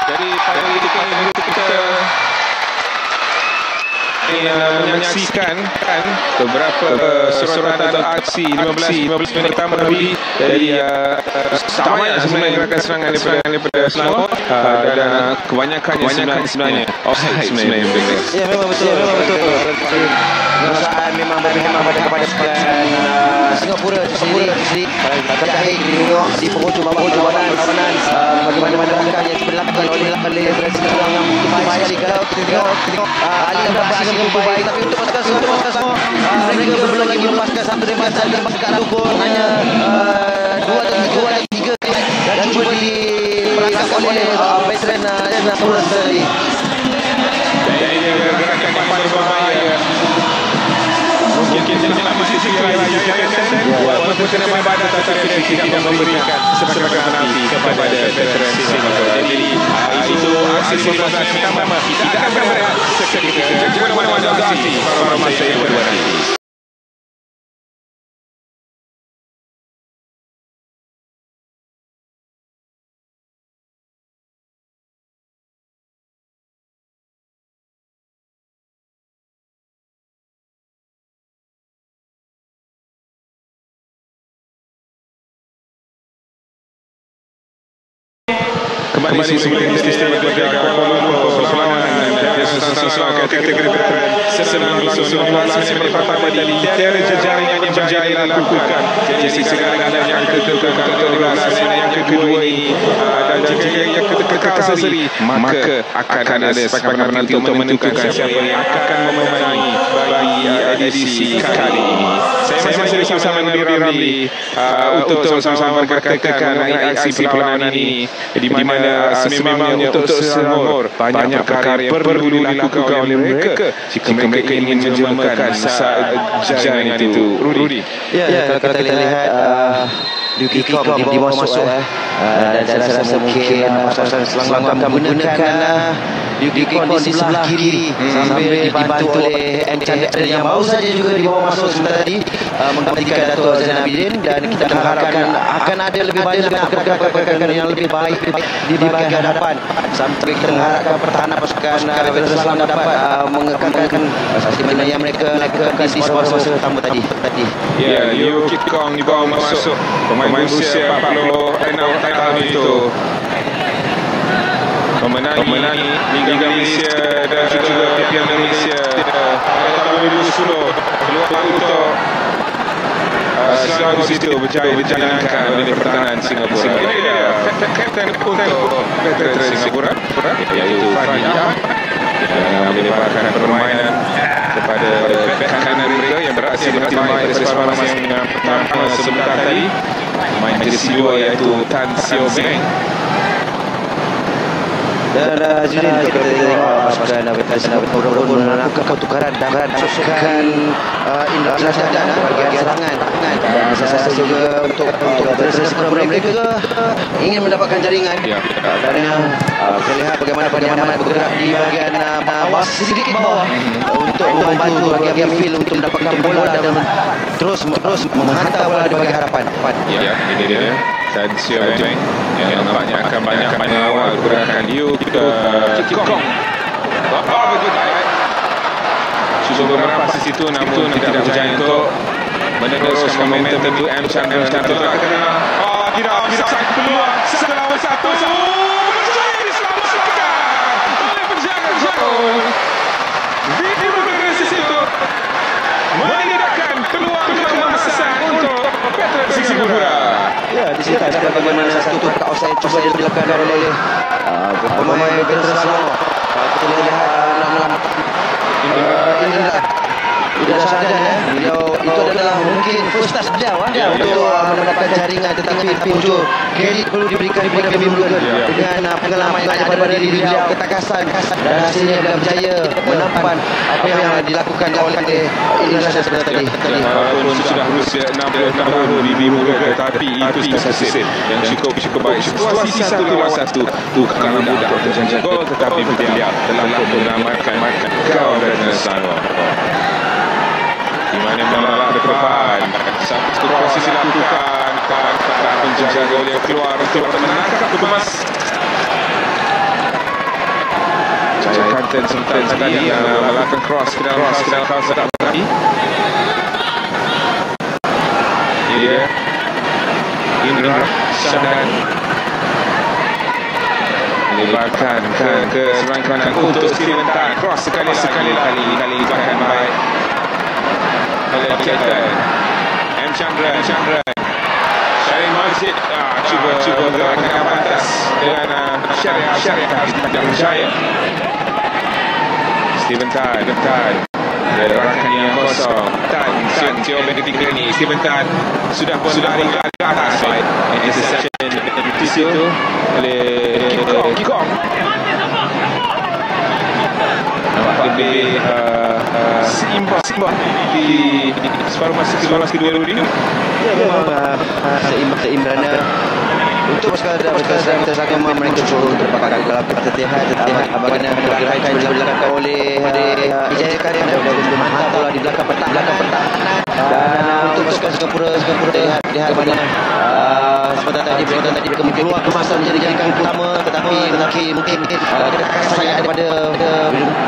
Jadi pada ketika ini kita menyaksikan beberapa sorotan atau aksi 15 minit pertama lebih dari tamat sebenarnya gerakan serangan daripada Selangor, dan kebanyakannya sebenarnya offside sebenarnya. Ya, memang betul. Perasaan memang berpihak kepada Singapura sendiri. Terakhir tengok di penghujung babak perlawanan bagaimana langkah yang dilakukan oleh Singapura yang baik sekali. Tengok Ali yang berhasil cukup baik, tapi untuk pasukan Singapura mereka belum lagi melepaskan satu tembakan dan pasukan dukung hanya 2 dan 3 dan cuba diperangkapkan oleh veteran Singapura sendiri. Jadi gerakan yang paling berbahaya. Mungkin masih sekali lagi walaupun kena badan tapi tidak memberikan sebagai penalti kepada veteran Singapura. Jadi itu aksi 15 pertama tidak akan berehat seketika. Jangan mana-mana aksi pada masa yang kedua nanti. Kembali sistem berjaga perlawanan kategori veteran sesenang 19 menit pertama tadi tiada jejaring yang berjaya dilakukan. Jadi segala-galanya yang ke-12 yang kedua ini dan jika yang kekal seri maka akan ada sepakan penalti untuk menentukan siapa yang akan memenangi bagi edisi kali ini. Saya Saya masih bersama dengan Ramli untuk sama-sama berkatakan mengenai aksi perlawanan ini, di mana sememangnya untuk Selangor banyak perkara yang perlu dilakukan oleh mereka jika mereka ingin menjemakan jaringan itu. Rudy. Ya, kalau kita lihat Kick-Off di bawah masuk dan saya rasa mungkin Selangor akan menggunakan Kick-Off di sebelah kiri sambil dibantu oleh M. Chandra yang baru saja juga di bawah masuk sebentar tadi menggantikan Dato' Zainal Abidin, dan kita mengharapkan akan ada lebih banyak pergerakan yang lebih baik di bahagian hadapan sampai kita mengharapkan pertahanan pasukan Selangor dapat mengekalkan seperti mana yang mereka lakukan di separuh masa pertama tadi. Ya, Liu Kikong di bawah masuk pemain berusia 46 tahun itu memenangi Liga Malaysia dan juga Piala Malaysia pada tahun 2010 peluang untuk Selangor situ berjaya dijalankan oleh pertahanan Singapura. Ini dia kapten untuk veteran Singapura, iaitu Fandi yang melebarkan permainan kepada bek kanan mereka yang berhasil bermain pada separuh masa yang pertama sebentar tadi. Main jersey 2 iaitu Tan Sio Beng. Dan Zulin, kita tengok pasukan berpura-pura melakukan pertukaran pasukan Indra dan bahagian serangan, dan saya rasa juga untuk Singapura mereka juga ingin mendapatkan jaringan, kerana kita lihat bagaimana pemain bergerak di bahagian bawah, sedikit bawah untuk membantu bahagian field untuk mendapatkan bola dan terus menghantar bola di bahagian hadapan. Ya, ini dia Tan Sio Beng yang nampaknya akan banyak mengawal gerakan Liu ke Kikong. Cuba merampas di situ namun tidak berjaya untuk meneruskan momentum itu. M. Chandra tidak bisa keluar lawan satu berjaya diselamatkan oleh penjaga gol. Video bergerak di situ meninggalkan peluang keemasan untuk veteran Singapura. Ya, di sini bagaimana satu cut offside cuba dilakukan oleh pemain veteran Selangor. Kita lihat Indra Sarjan, itu adalah mungkin first touch beliau untuk mendapatkan jaringan, tetapi puncuk kredit perlu diberikan kepada Bim Lugan dengan pengalaman yang ada pada diri beliau, ketakasan, dan hasilnya beliau berjaya menampan apa yang dilakukan oleh Indra Sarjan sebentar tadi. Walaupun sudah berusia 60 tahun di Bim Lugan, tetapi itu spesifik yang cukup baik. Situasi 1-1 bukan mudah untuk menjadi gol, tetapi beliau telah menyelamatkan gawang veteran Selangor. Di mana menolak depan, satu proses dilakukan para penjaga gol yang keluar untuk menangkap kemas. Jaya Kanten sebentar tadi yang melakukan cross ke dalam kawasan tadi. Ini dia Indra Sarjan melebarkan ke seberang kanan untuk Steven Tan. Cross sekali bahkan baik oleh M. Chandra. Syarif Masjid cuba gerakan ke atas dengan Syarif tidak berjaya. Steven Tan gerakan yang kosong. Tan Sio Beng ketika ini Steven Tan sudah lari ke atas. Interception di situ oleh Kikong. Nampak lebih seimbang di separuh masa kedua ini. Ya, memang seimbang untuk pasukan Selangor mereka cuba untuk dapatkan terlihat bagaimana pergerakan yang dilakukan oleh Ijaya Karya dan menghantar bola di belakang pertahanan, dan untuk pasukan Singapura lihat bagaimana sebentar tadi mereka mungkin keluar kemasan menjadi jaringan utama, tetapi mungkin ketakasan yang ada pada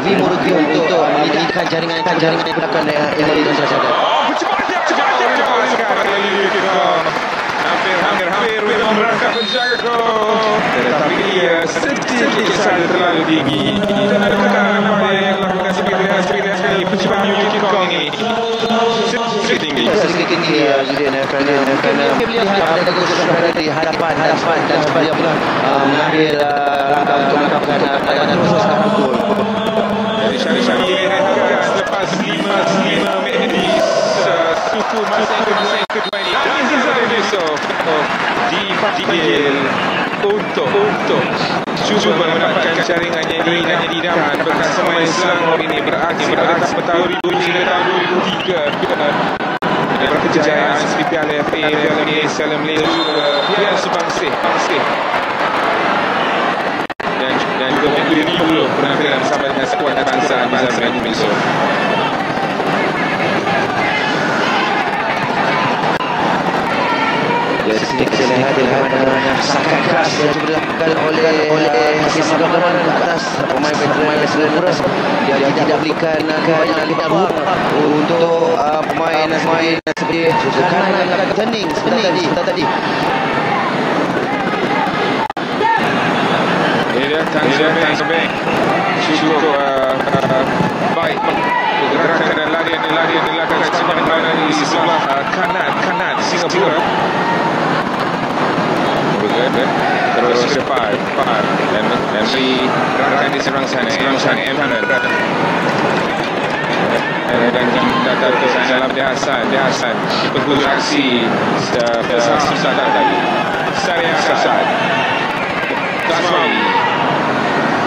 Bim Lugan untuk menjadikan jaringan belakang yang dari Sarjan. Hampir merangkap penjaga gol, tetapi dia sedikit saja terlalu tinggi. Dan ada perkara apa yang lakukan seperti percubaan Liu Kikong ini sedikit tinggi. Kerana beliau ada kesusahan dari hadapan dan beliau pun mengambil langkah untuk melakukan teruskan pukul. Jadi Syarif lepas 5 minit suku masa untuk cuba mendapatkan jaringan yang diidamkan bekas pemain Selangor ini berakhir pada tahun 2000 hingga tahun 2003 daripada kejayaan seperti Piala FA, Piala Malaysia, Malaysia juga Piala Subangsih dan juga mengikuti dulu penampilan bersama dengan skuad kebangsaan di zaman besok. Dari sini kita lihat yang sangat keras yang cuba dilakukan oleh Hakim Abdurrahman ke atas pemain veteran Selangor. Dia tidak berikan banyak ruang untuk pemain seperti Zulkarnain yang melakukan turning sebentar tadi. Ini dia Tanjung cukup baik pergerakan dan larian dilakukan di sebelah kanan Singapura. Terus ke depan dan beri gerakan di seberang sana Emran dan datang ke dalam Dia Hassan kiper aksi susah tadi Sari Hassan Tasmawi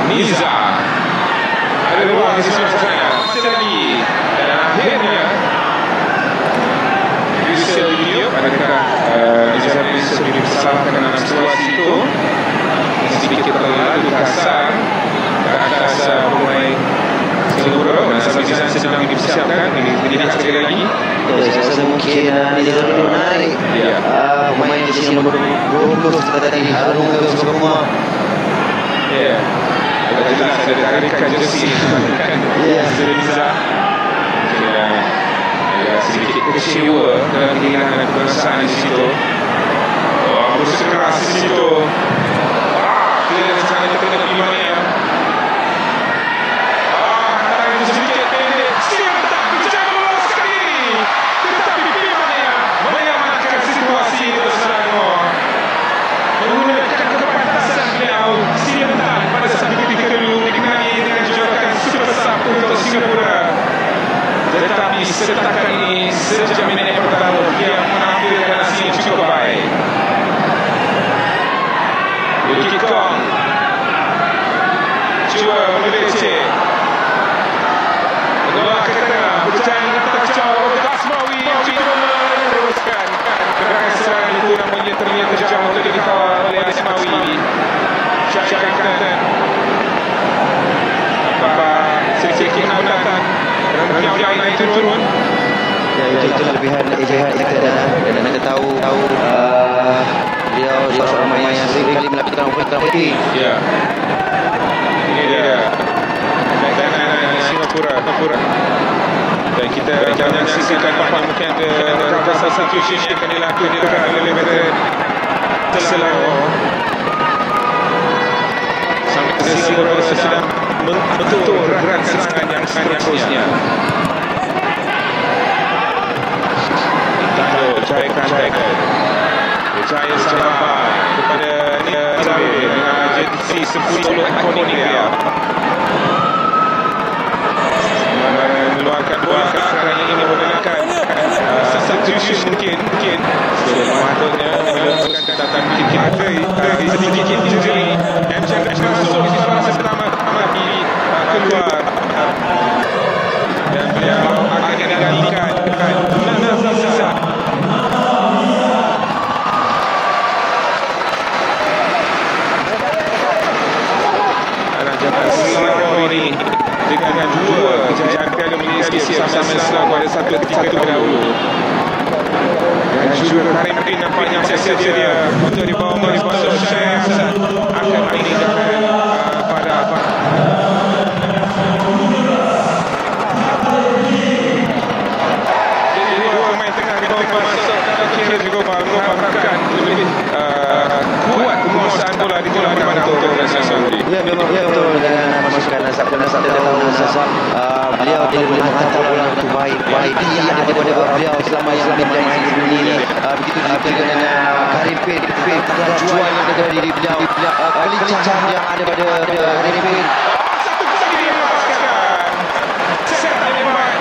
Niza ada ruang di seberang sana masih lagi dan akhirnya Yusuf Diop adakah Nizam bisa disalahkan dalam situasi itu sedikit terlalu kasar ke atas pemain Selangor dan sampai Nizam sedang dipersiapkan ini sekali lagi. Saya rasa mungkin Nizam itu menarik pemain di sini nombor 20 tadi Harun Gusukuma. Ya, agak jelas ada tarikan jersey dari Nizam. Sedikit kecewa dalam kehilangan kebangsaan di situ. Bersikeras di situ. Kehilangan sangat terkena di mana ya. Hantaran itu sedikit pendek. Siap tak menjaga bola sekali. Tetapi di mana ya menyelamatkan situasi itu Selangor. Menggunakan kepantasan beliau silentan pada saat ketika dulu dikenali dengan julukan Super Sub untuk Singapura. Tetapi setakat ini sejak minit pertama dia menampilkan hasil yang cukup baik. Yuki Kong cuba meleceh bola ke tengah berjalan dengan terjauh oleh Asmawi yang cuba meneruskan gerakan serangan itu namun ia terlihat terjauh untuk dikawal oleh Asmawi. Syarikat sedikit penambatan yang lain turun. Ya, itu kelebihan Ejihad dan anda tahu dia seorang pemain yang sering kali melakukan operating. Ya. Ini dia. Dan Singapura. Dan kita jangan saksikan mungkin ada beberapa substitution yang akan dilakukan oleh veteran Selangor. Sampai Singapura sedang membentuk gerakan serangan yang seterusnya. Berjaya sampai kepada Nizam dengan agensi 10 ikonik dia. Meluarkan bola ke arah yang ingin menggunakan substitution mungkin sepatutnya dilakukan catatan sedikit injury dan jangan masuk di fase pertama keluar dan beliau akan digantikan Nazam Zizan. Selangor ini dengan dua kejayaan Piala Malaysia bersama Selangor pada satu ketika terdahulu dan juga Karim Bin nampaknya bersedia untuk dibawa masuk Syekh akan meninggalkan pada jadi dua pemain tengah dibawa masuk kira juga mengharapkan lebih kuat penguasaan bola di dalam permainan untuk Selangor. Ya, memang betul dengan masukan Nasab tahu Nasab beliau boleh menghantar bola itu baik dia daripada beliau selama yang bermain di dunia ini begitu juga dengan Karim Bin kelajuan yang ada di beliau kelincahan yang ada pada Karim Bin. Satu lagi yang melepaskan set hebat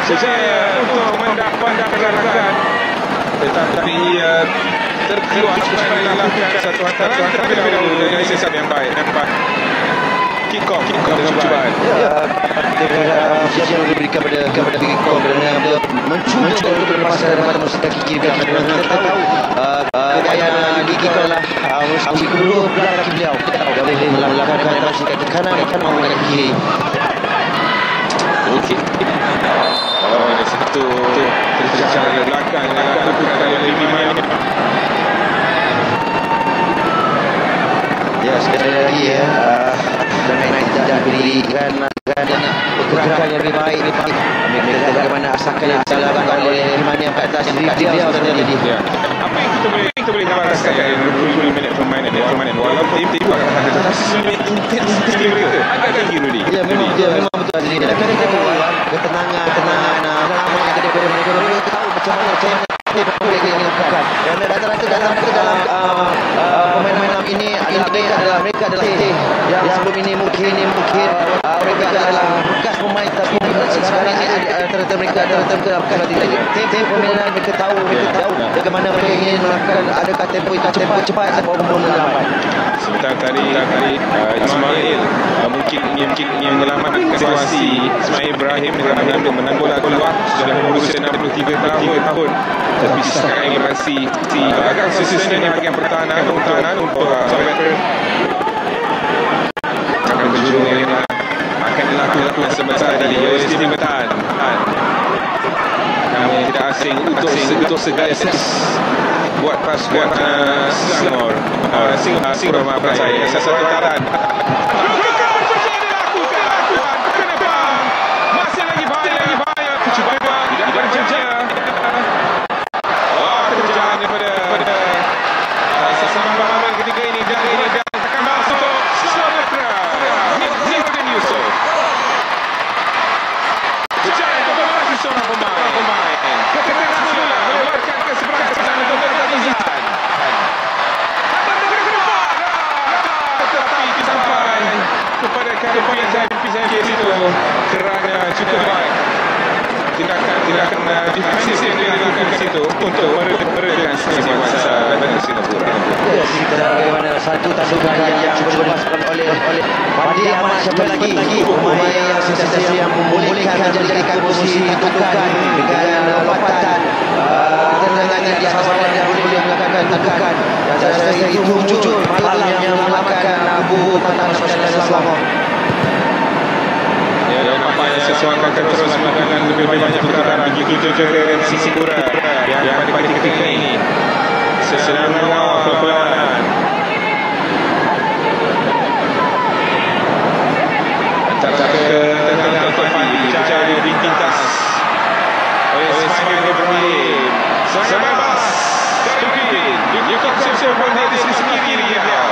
sejaya untuk mendapatkan gerakan tetapi terkeluar supaya lakukan satu hantaran terlebih dahulu dari sesat yang baik. Kick off dengan cubaan. Siapa yang diberikan kepada kick off kerana dia mencuba untuk berlepaskan daripada musuh kaki kiri. Kita tahu kekayaan kick off adalah musuh kedua belah kaki beliau. Dia boleh melakukan musuh kaki kanan dan melakukan kaki kiri. Okey. Ada satu tercecah dari belakang lakukan yang lebih main. Ya, sekali lagi ya. Naik tidak diberikan pergerakan yang lebih baik. Mereka bagaimana asalkan yang dilakukan oleh mana yang kat atas dia terjadi. Apa yang kita boleh nampak dari 20 minit permainan walaupun tim akan ada intensitas mereka agak tinggi Rudy. Ya, memang betul Azri. Tapi kita tahu ketenangan lama yang ada pada mereka tahu macam mana mereka ingin lakukan. Dan rata-rata dalam pemain-pemain ini mereka adalah yang sebelum ini mungkin mereka adalah bekas pemain tapi sekarang ini antara mereka adalah tim pemilihan mereka tahu bagaimana mereka ingin melakukan adakah tempo cepat atau lambat. Sebentar tadi Ismail mungkin ingin menyelamatkan situasi. Ismail Ibrahim dengan menang bola keluar sudah berusia 63 tahun tapi sekarang ini masih agak susah di bahagian pertahanan untuk striker akan berjurung yang akan dilakukan sebentar tadi Yosef Bertahan. Kami tidak asing untuk segala buat Selangor Selangor saya satu taran masih lagi bahaya cuba tidak berjaya kerjaan daripada sesama pemain ketiga ini dan akan masuk Selangor Nurdin Yusof kerjaan kepada seorang pemain keberhasilan meluarkan ke sebelah kanan untuk bertahan tetapi sampai kepada Karipian itu kerana cukup baik tindakan defensif yang dilakukan ke situ untuk meredakan masa dari Singapura. Ya, kita bagaimana satu tandukan yang cuba dilepaskan oleh Fadli Ahmad siapa lagi pemain yang sentiasa yang membolehkan menjadikan posisi tandukan dengan lompatan tendangan di atas badan yang boleh melakukan tandukan dan dari itu muncul malam yang melakukan buku tentang nasional Selangor. Nampaknya sesuatu akan terus melakukan lebih banyak perkara begitu juga dengan Singapura yang pada ketika ini sedang mengawal perlawanan antara tengah tadi berjaya dipintas oleh Ismail Ibrahim sebebas Kevin Yukok Sempurna di sisi kiri dia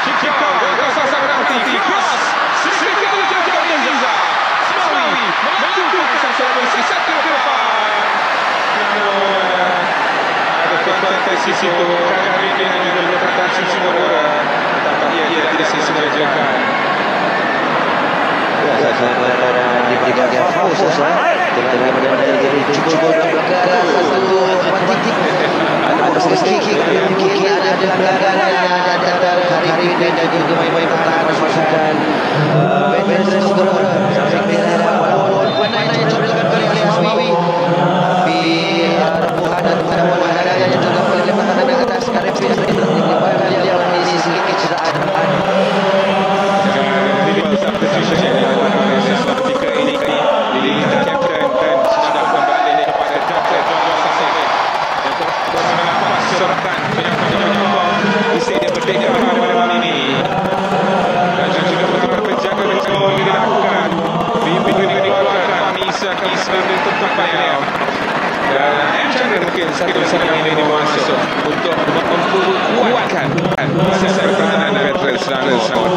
Kikau rasa nanti cross sedikit menjauhkan Aziza Semawi menuju ke sasaran sisa ke depan ada kekuatan di situ kali ini juga meletakkan sisi bola tetapi ia tidak disengajakan di bagian fokus bagaimana jadi cuba belakang satu titik ada posisi kiri ada belakang ada hari ini dan juga main pertahanan masukan Benson Segera sampai walaupun yang dilakukan oleh Asmawi di Rebuhan dan ada yang juga oleh pertahanan atas Karepin menyebabkan dia memiliki sedikit cederaan. Ketika ini dilihat kapten dan sudah kembali kepada kapten yang terus sorakan penyokong isi dia berdeka pada malam ini dan juga betul penjaga gol dilakukan bimbing dikeluarkan Anissa Ismail tempatnya dan M. Chandra mungkin satu-satunya ini masuk untuk memperkuatkan sisa pertahanan veteran Selangor.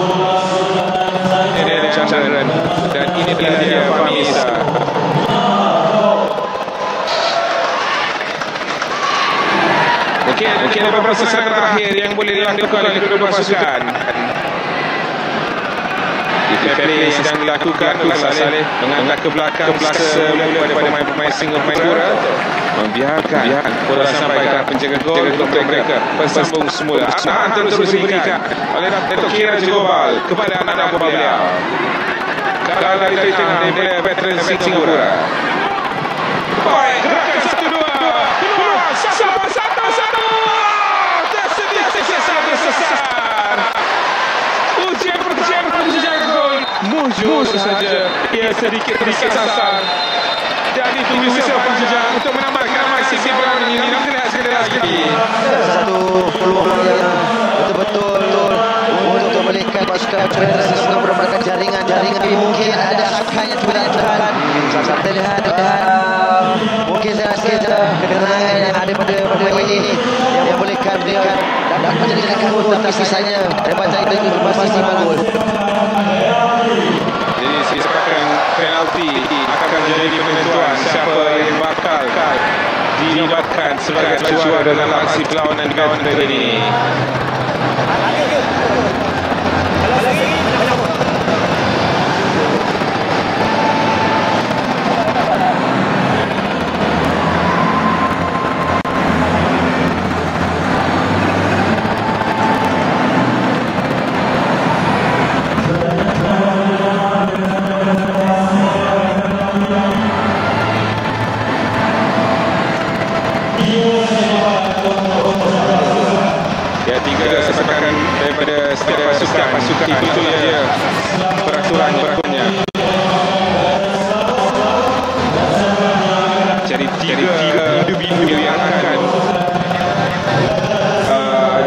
Ini ada Chandra dan ini dia Famisa. Okey, ada beberapa serangan terakhir yang boleh dilakukan oleh kedua pasukan. play yang sedang dilakukan, Saleh mengangkat ke belakang semula kepada pemain Singapura, membiarkan bola sampai ke penjaga gol untuk mereka bersambung semula. Hantar terus diberikan oleh Dato' Kira Jogobal kepada anak beliau. Kalau dari tengah daripada veteran Singapura. Baik, gerakan 1-2 keluar, satu. Tersedia satu sesar. Ujian penjaga gol mujur saja. Ia sedikit sasar. Dan itu whistle panjang untuk menambahkan sisi Brown ini. Nak lihat sekali lagi. Satu peluang yang betul-betul untuk memulihkan pasukan Federasi Singapura melakukan jaringan. Mungkin ada akannya Tuhan. Kita lihat mungkin saja kekenangan yang ada pada ini yang membolehkan mereka dapat menjadikan gol, tapi sisanya remaja itu masih gol. Jadi sepakan penalti akan menjadi penentuan siapa yang bakal dinobatkan sebagai juara dalam aksi perlawanan veteran ini. Sepakan daripada setiap pasukan itu dia peraturannya. Jadi tiga individu yang akan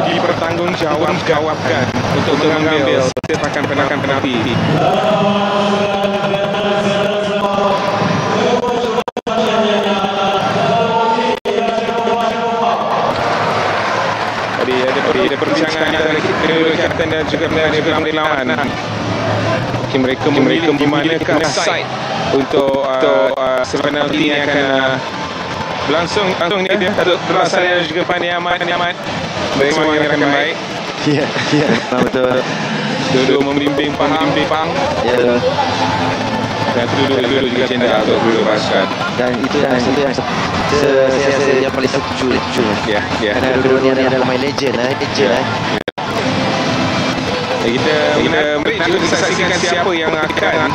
dipertanggungjawabkan untuk mengambil sepakan penalti. Ada perbincangan antara kedua kapten dan juga pemain berlawanan. Mereka di manakah side untuk penalti yang akan berlangsung ni dia. Datuk Rasanya juga Fandi Ahmad. Mereka semua yang akan baik. Ya, betul. Dua-dua membimbing faham. Ya, betul. Dan dua-dua juga cinta untuk dua pasukan. Dan itu yang saya paling setuju. Ya. Kerana kedua-dua ni adalah main legend. Kita juga disaksikan siapa yang akan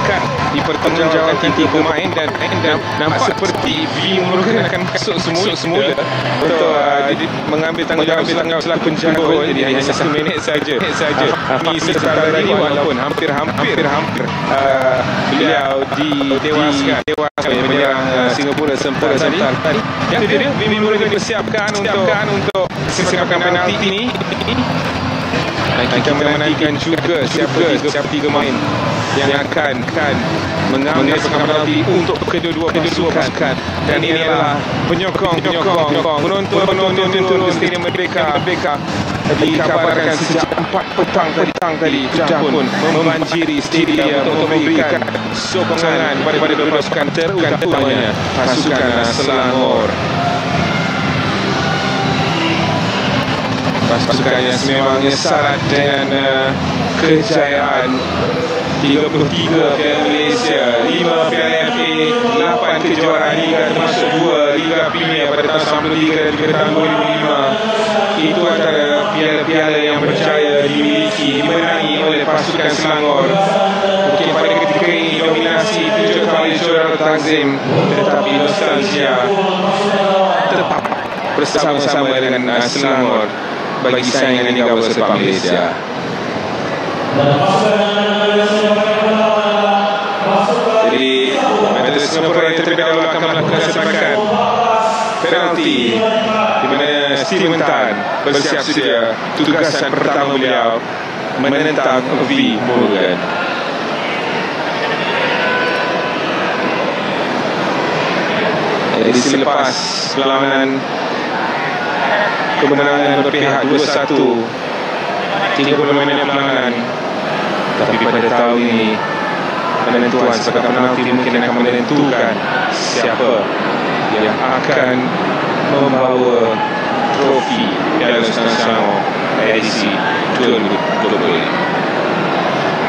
dipertanggungjawabkan tiga pemain dan nampak seperti Merukan akan masuk semula untuk mengambil tanggungjawab selaku penjaga gol. Jadi hanya 1 minit saja. Ini secara tadi walaupun hampir beliau ditewaskan oleh penyerang Singapura sempat tadi. Yang kedua, Merukan dipersiapkan untuk sepakan penalti ini. Dan kita menantikan juga siapa tiga main yang akan mengambil penalti untuk kedua-dua pasukan. Dan ini adalah penyokong penonton Stadium Merdeka dikabarkan sejak 4 petang tadi sudah pun membanjiri stadium untuk memberikan sokongan kepada pasukan terutamanya pasukan Selangor. Pasukan yang sememangnya syarat dengan kejayaan 33 Piala Malaysia, 5 Piala FA, 8 kejuaraan Liga termasuk 2 Liga Premier pada tahun 93 dan juga tahun 2005. Itu antara piala-piala yang berjaya dimenangi oleh pasukan Selangor. Mungkin pada ketika ini dominasi 7 kali juara Takzim, tetapi nostalgia tetap bersama-sama dengan Selangor bagi saingan Liga Sepak Malaysia. Jadi Veteran Singapura yang terlebih dahulu akan melakukan sepakan penalti di mana Steven Tan bersiap sedia. Tugasan pertama beliau menentang V. Merukan. Jadi selepas perlawanan kemenangan berpihak 2-1 30 minit perlawanan, tapi pada tahun ini penentuan sepakan penalti mungkin akan menentukan siapa yang akan membawa trofi Piala Selangor edisi 2020 ini.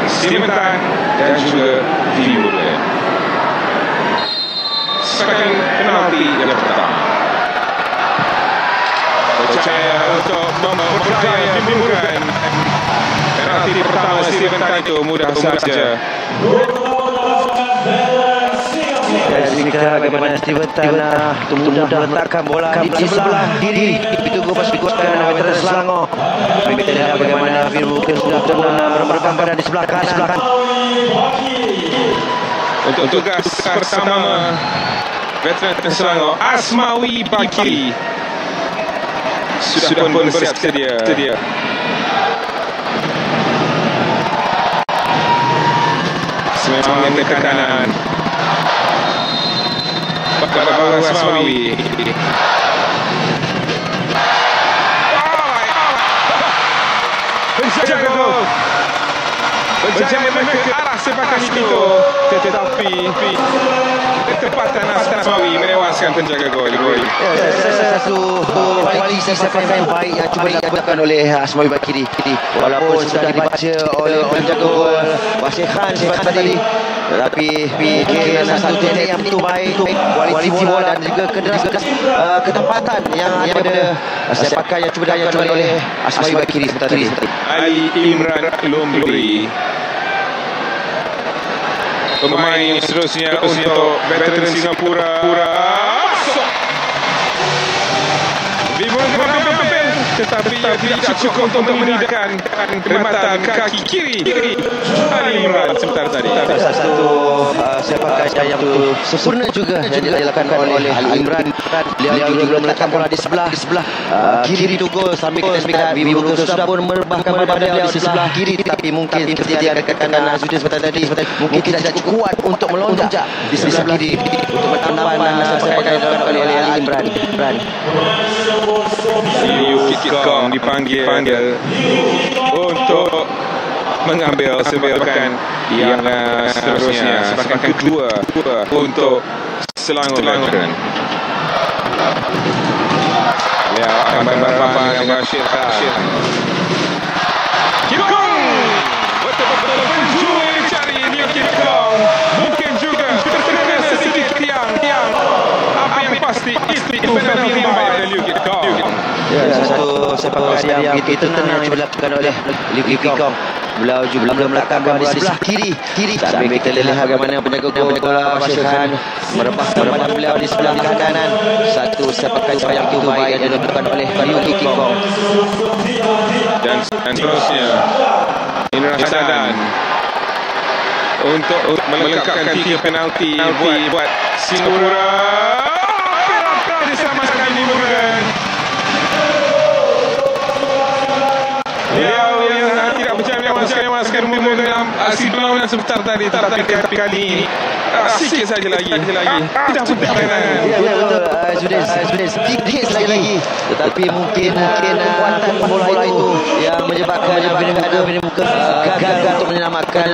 Steven Tan dan juga Timur. Sepakan penalti yang pertama. Percaya untuk mempercaya Timburan. Penalti pertama Steven Tan itu mudah saja. Jika bagaimana Steven Tan mudah meletakkan bola di sebelah kiri, itu pas dikuatkan oleh veteran Selangor. Kita lihat bagaimana Firmuken sudah merebutkan badan di sebelah kanan. Untuk tugas pertama veteran Selangor, Asmawi Bakiri sudah pun bersiap sedia. Sememangnya tekanan bawah Asmawi. Penjaga gol berjaya ke arah sepakan itu, tetapi ketepatan Asmawi menewaskan penjaga gol. Satu kualiti sepakan yang baik yang cuba dilakukan oleh Asmawi Bakiri. Walaupun sudah dibaca oleh penjaga gol Wasil Khan tadi, tetapi mungkin satu teknik yang begitu baik, kualiti bola dan juga ketempatan yang ada sepakan yang cuba dilakukan oleh Asmawi Bakiri tadi. Ali Imran Lombori, pemain seterusnya untuk veteran Singapura. Tetapi tidak cukup untuk menidakkan rematan kaki kiri Ali Imran sebentar tadi. Satu sepakan yang sempurna juga yang dilakukan oleh Ali Imran. Beliau juga meletakkan bola di sebelah kiri itu gol, sambil kita lihat Bibu sudah pun merebahkan badan beliau di sebelah kiri, tapi mungkin seperti yang dikatakan Azudin sebentar tadi, mungkin tidak cukup kuat untuk melonjak di sebelah kiri untuk bertandang sepakan yang dilakukan oleh Ali Imran. Yuki Kong dipanggil untuk mengambil sepakan yang seterusnya, sepakan kedua untuk Selangor Veteran. Ya, akan berhadapan dengan Rashid Khan. Kong betul-betul berjuang mencari Yuki Kong. Mungkin juga terkena sedikit tiang. Apa yang pasti itu penalti yang baik dari Yuki Kong. Satu sepakan yang begitu tenang yang dilakukan oleh Yuki Kong. Beliau juga meletakkan bola di sebelah kiri. Sambil kita lihat bagaimana penjaga gol Wasil Khan merebahkan badan beliau di sebelah kanan. Satu sepakan yang begitu baik yang dilakukan oleh Yuki Kong. Dan seterusnya Indra Sadan untuk melengkapkan 3 penalti buat Singapura. Diselamatkan Timburan. Yang tidak percaya menewaskan Timburan dalam aksi perlawanan sebentar tadi, tetapi kali ini sikit saja lagi. Tidak pertahanan. Ya betul, Zudin sedikit lagi. Tetapi mungkin kekuatan bola itu yang menyebabkan gagal untuk menyelamatkan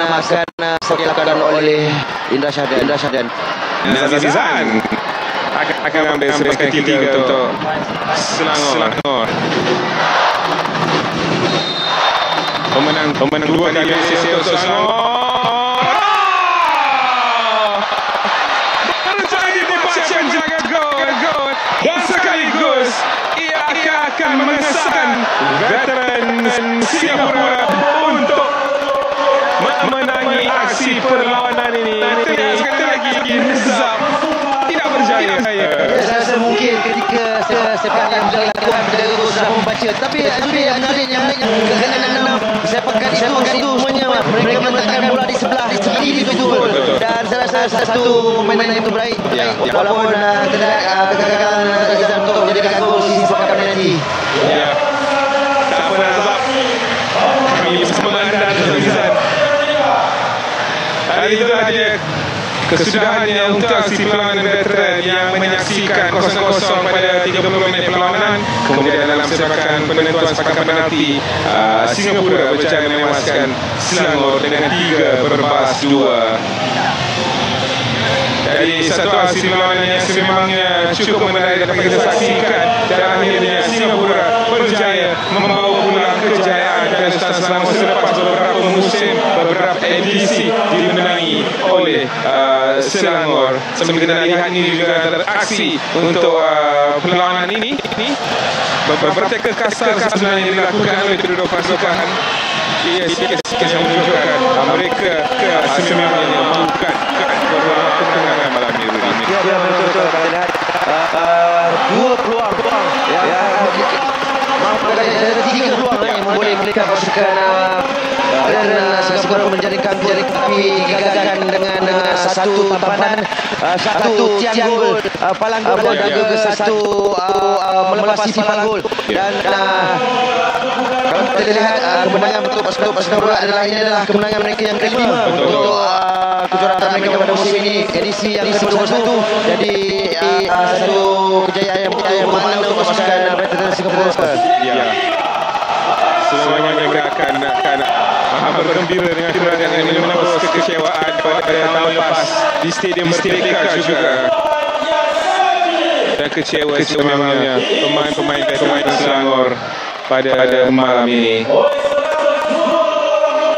dilakukan oleh Indra Syadan. Nazizan akan ambil sepakan ketiga untuk Selangor. Pemenang kedua dari sesi untuk Selangor. Berjaya dibaca penjaga gol. Dan sekaligus ia akan mengesahkan veteran Singapura untuk memenangi aksi perlawanan ini. Sekali lagi Nizam tidak berjaya. Saya rasa mungkin ketika sepakan yang dilakukan penjaga gol sudah membaca, tapi Azudin yang menarik kerana sepakan itu semuanya mereka meletakkan bola di sebelah kiri itu gol. Dan saya rasa satu pemain yang baik. Walaupun kegagalan Azizan untuk menjadikan gol di sepakan nanti. Ya, tak apa sebab kami bersama anda Azizan. Hari itulah dia kesudahannya untuk aksi perlawanan veteran yang menyaksikan 0-0 pada 30 minit perlawanan. Kemudian dalam sepakan penentuan sepakan penalti, Singapura berjaya menewaskan Selangor dengan 3 berbas 2. Dari satu aksi perlawanan yang sememangnya cukup menarik dapat kita saksikan, dan akhirnya Singapura berjaya membawa pulang kejayaan Pesta selama selepas beberapa musim, beberapa edisi dimenangi oleh Selangor. Seperti kita lihat ini juga antara aksi untuk perlawanan ini. Beberapa tackle kasar sebenarnya dilakukan oleh kedua pasukan. Ia sikit-sikit yang menunjukkan mereka sebenarnya memalukan beberapa kemenangan malam ini. Ya, betul-betul kita lihat dua peluang tiga peluang yang boleh memberikan pasukan Singapura menjadikan tapi digagalkan dengan satu tampanan, satu tiang gol palang gol dan juga satu melepasi palang gol. Dan kalau kita lihat kemenangan untuk pasukan Singapura ini adalah kemenangan mereka yang kelima untuk kejuaraan mereka pada musim ini, edisi yang ke-21. Jadi satu kejayaan yang bermakna untuk pasukan veteran Singapura. Ya. Sebenarnya mereka akan bergembira dengan kemenangan ini, menembus kekecewaan pada tahun lepas di Stadium Merdeka juga. Dan kecewa sebenarnya pemain-pemain Selangor pada malam ini.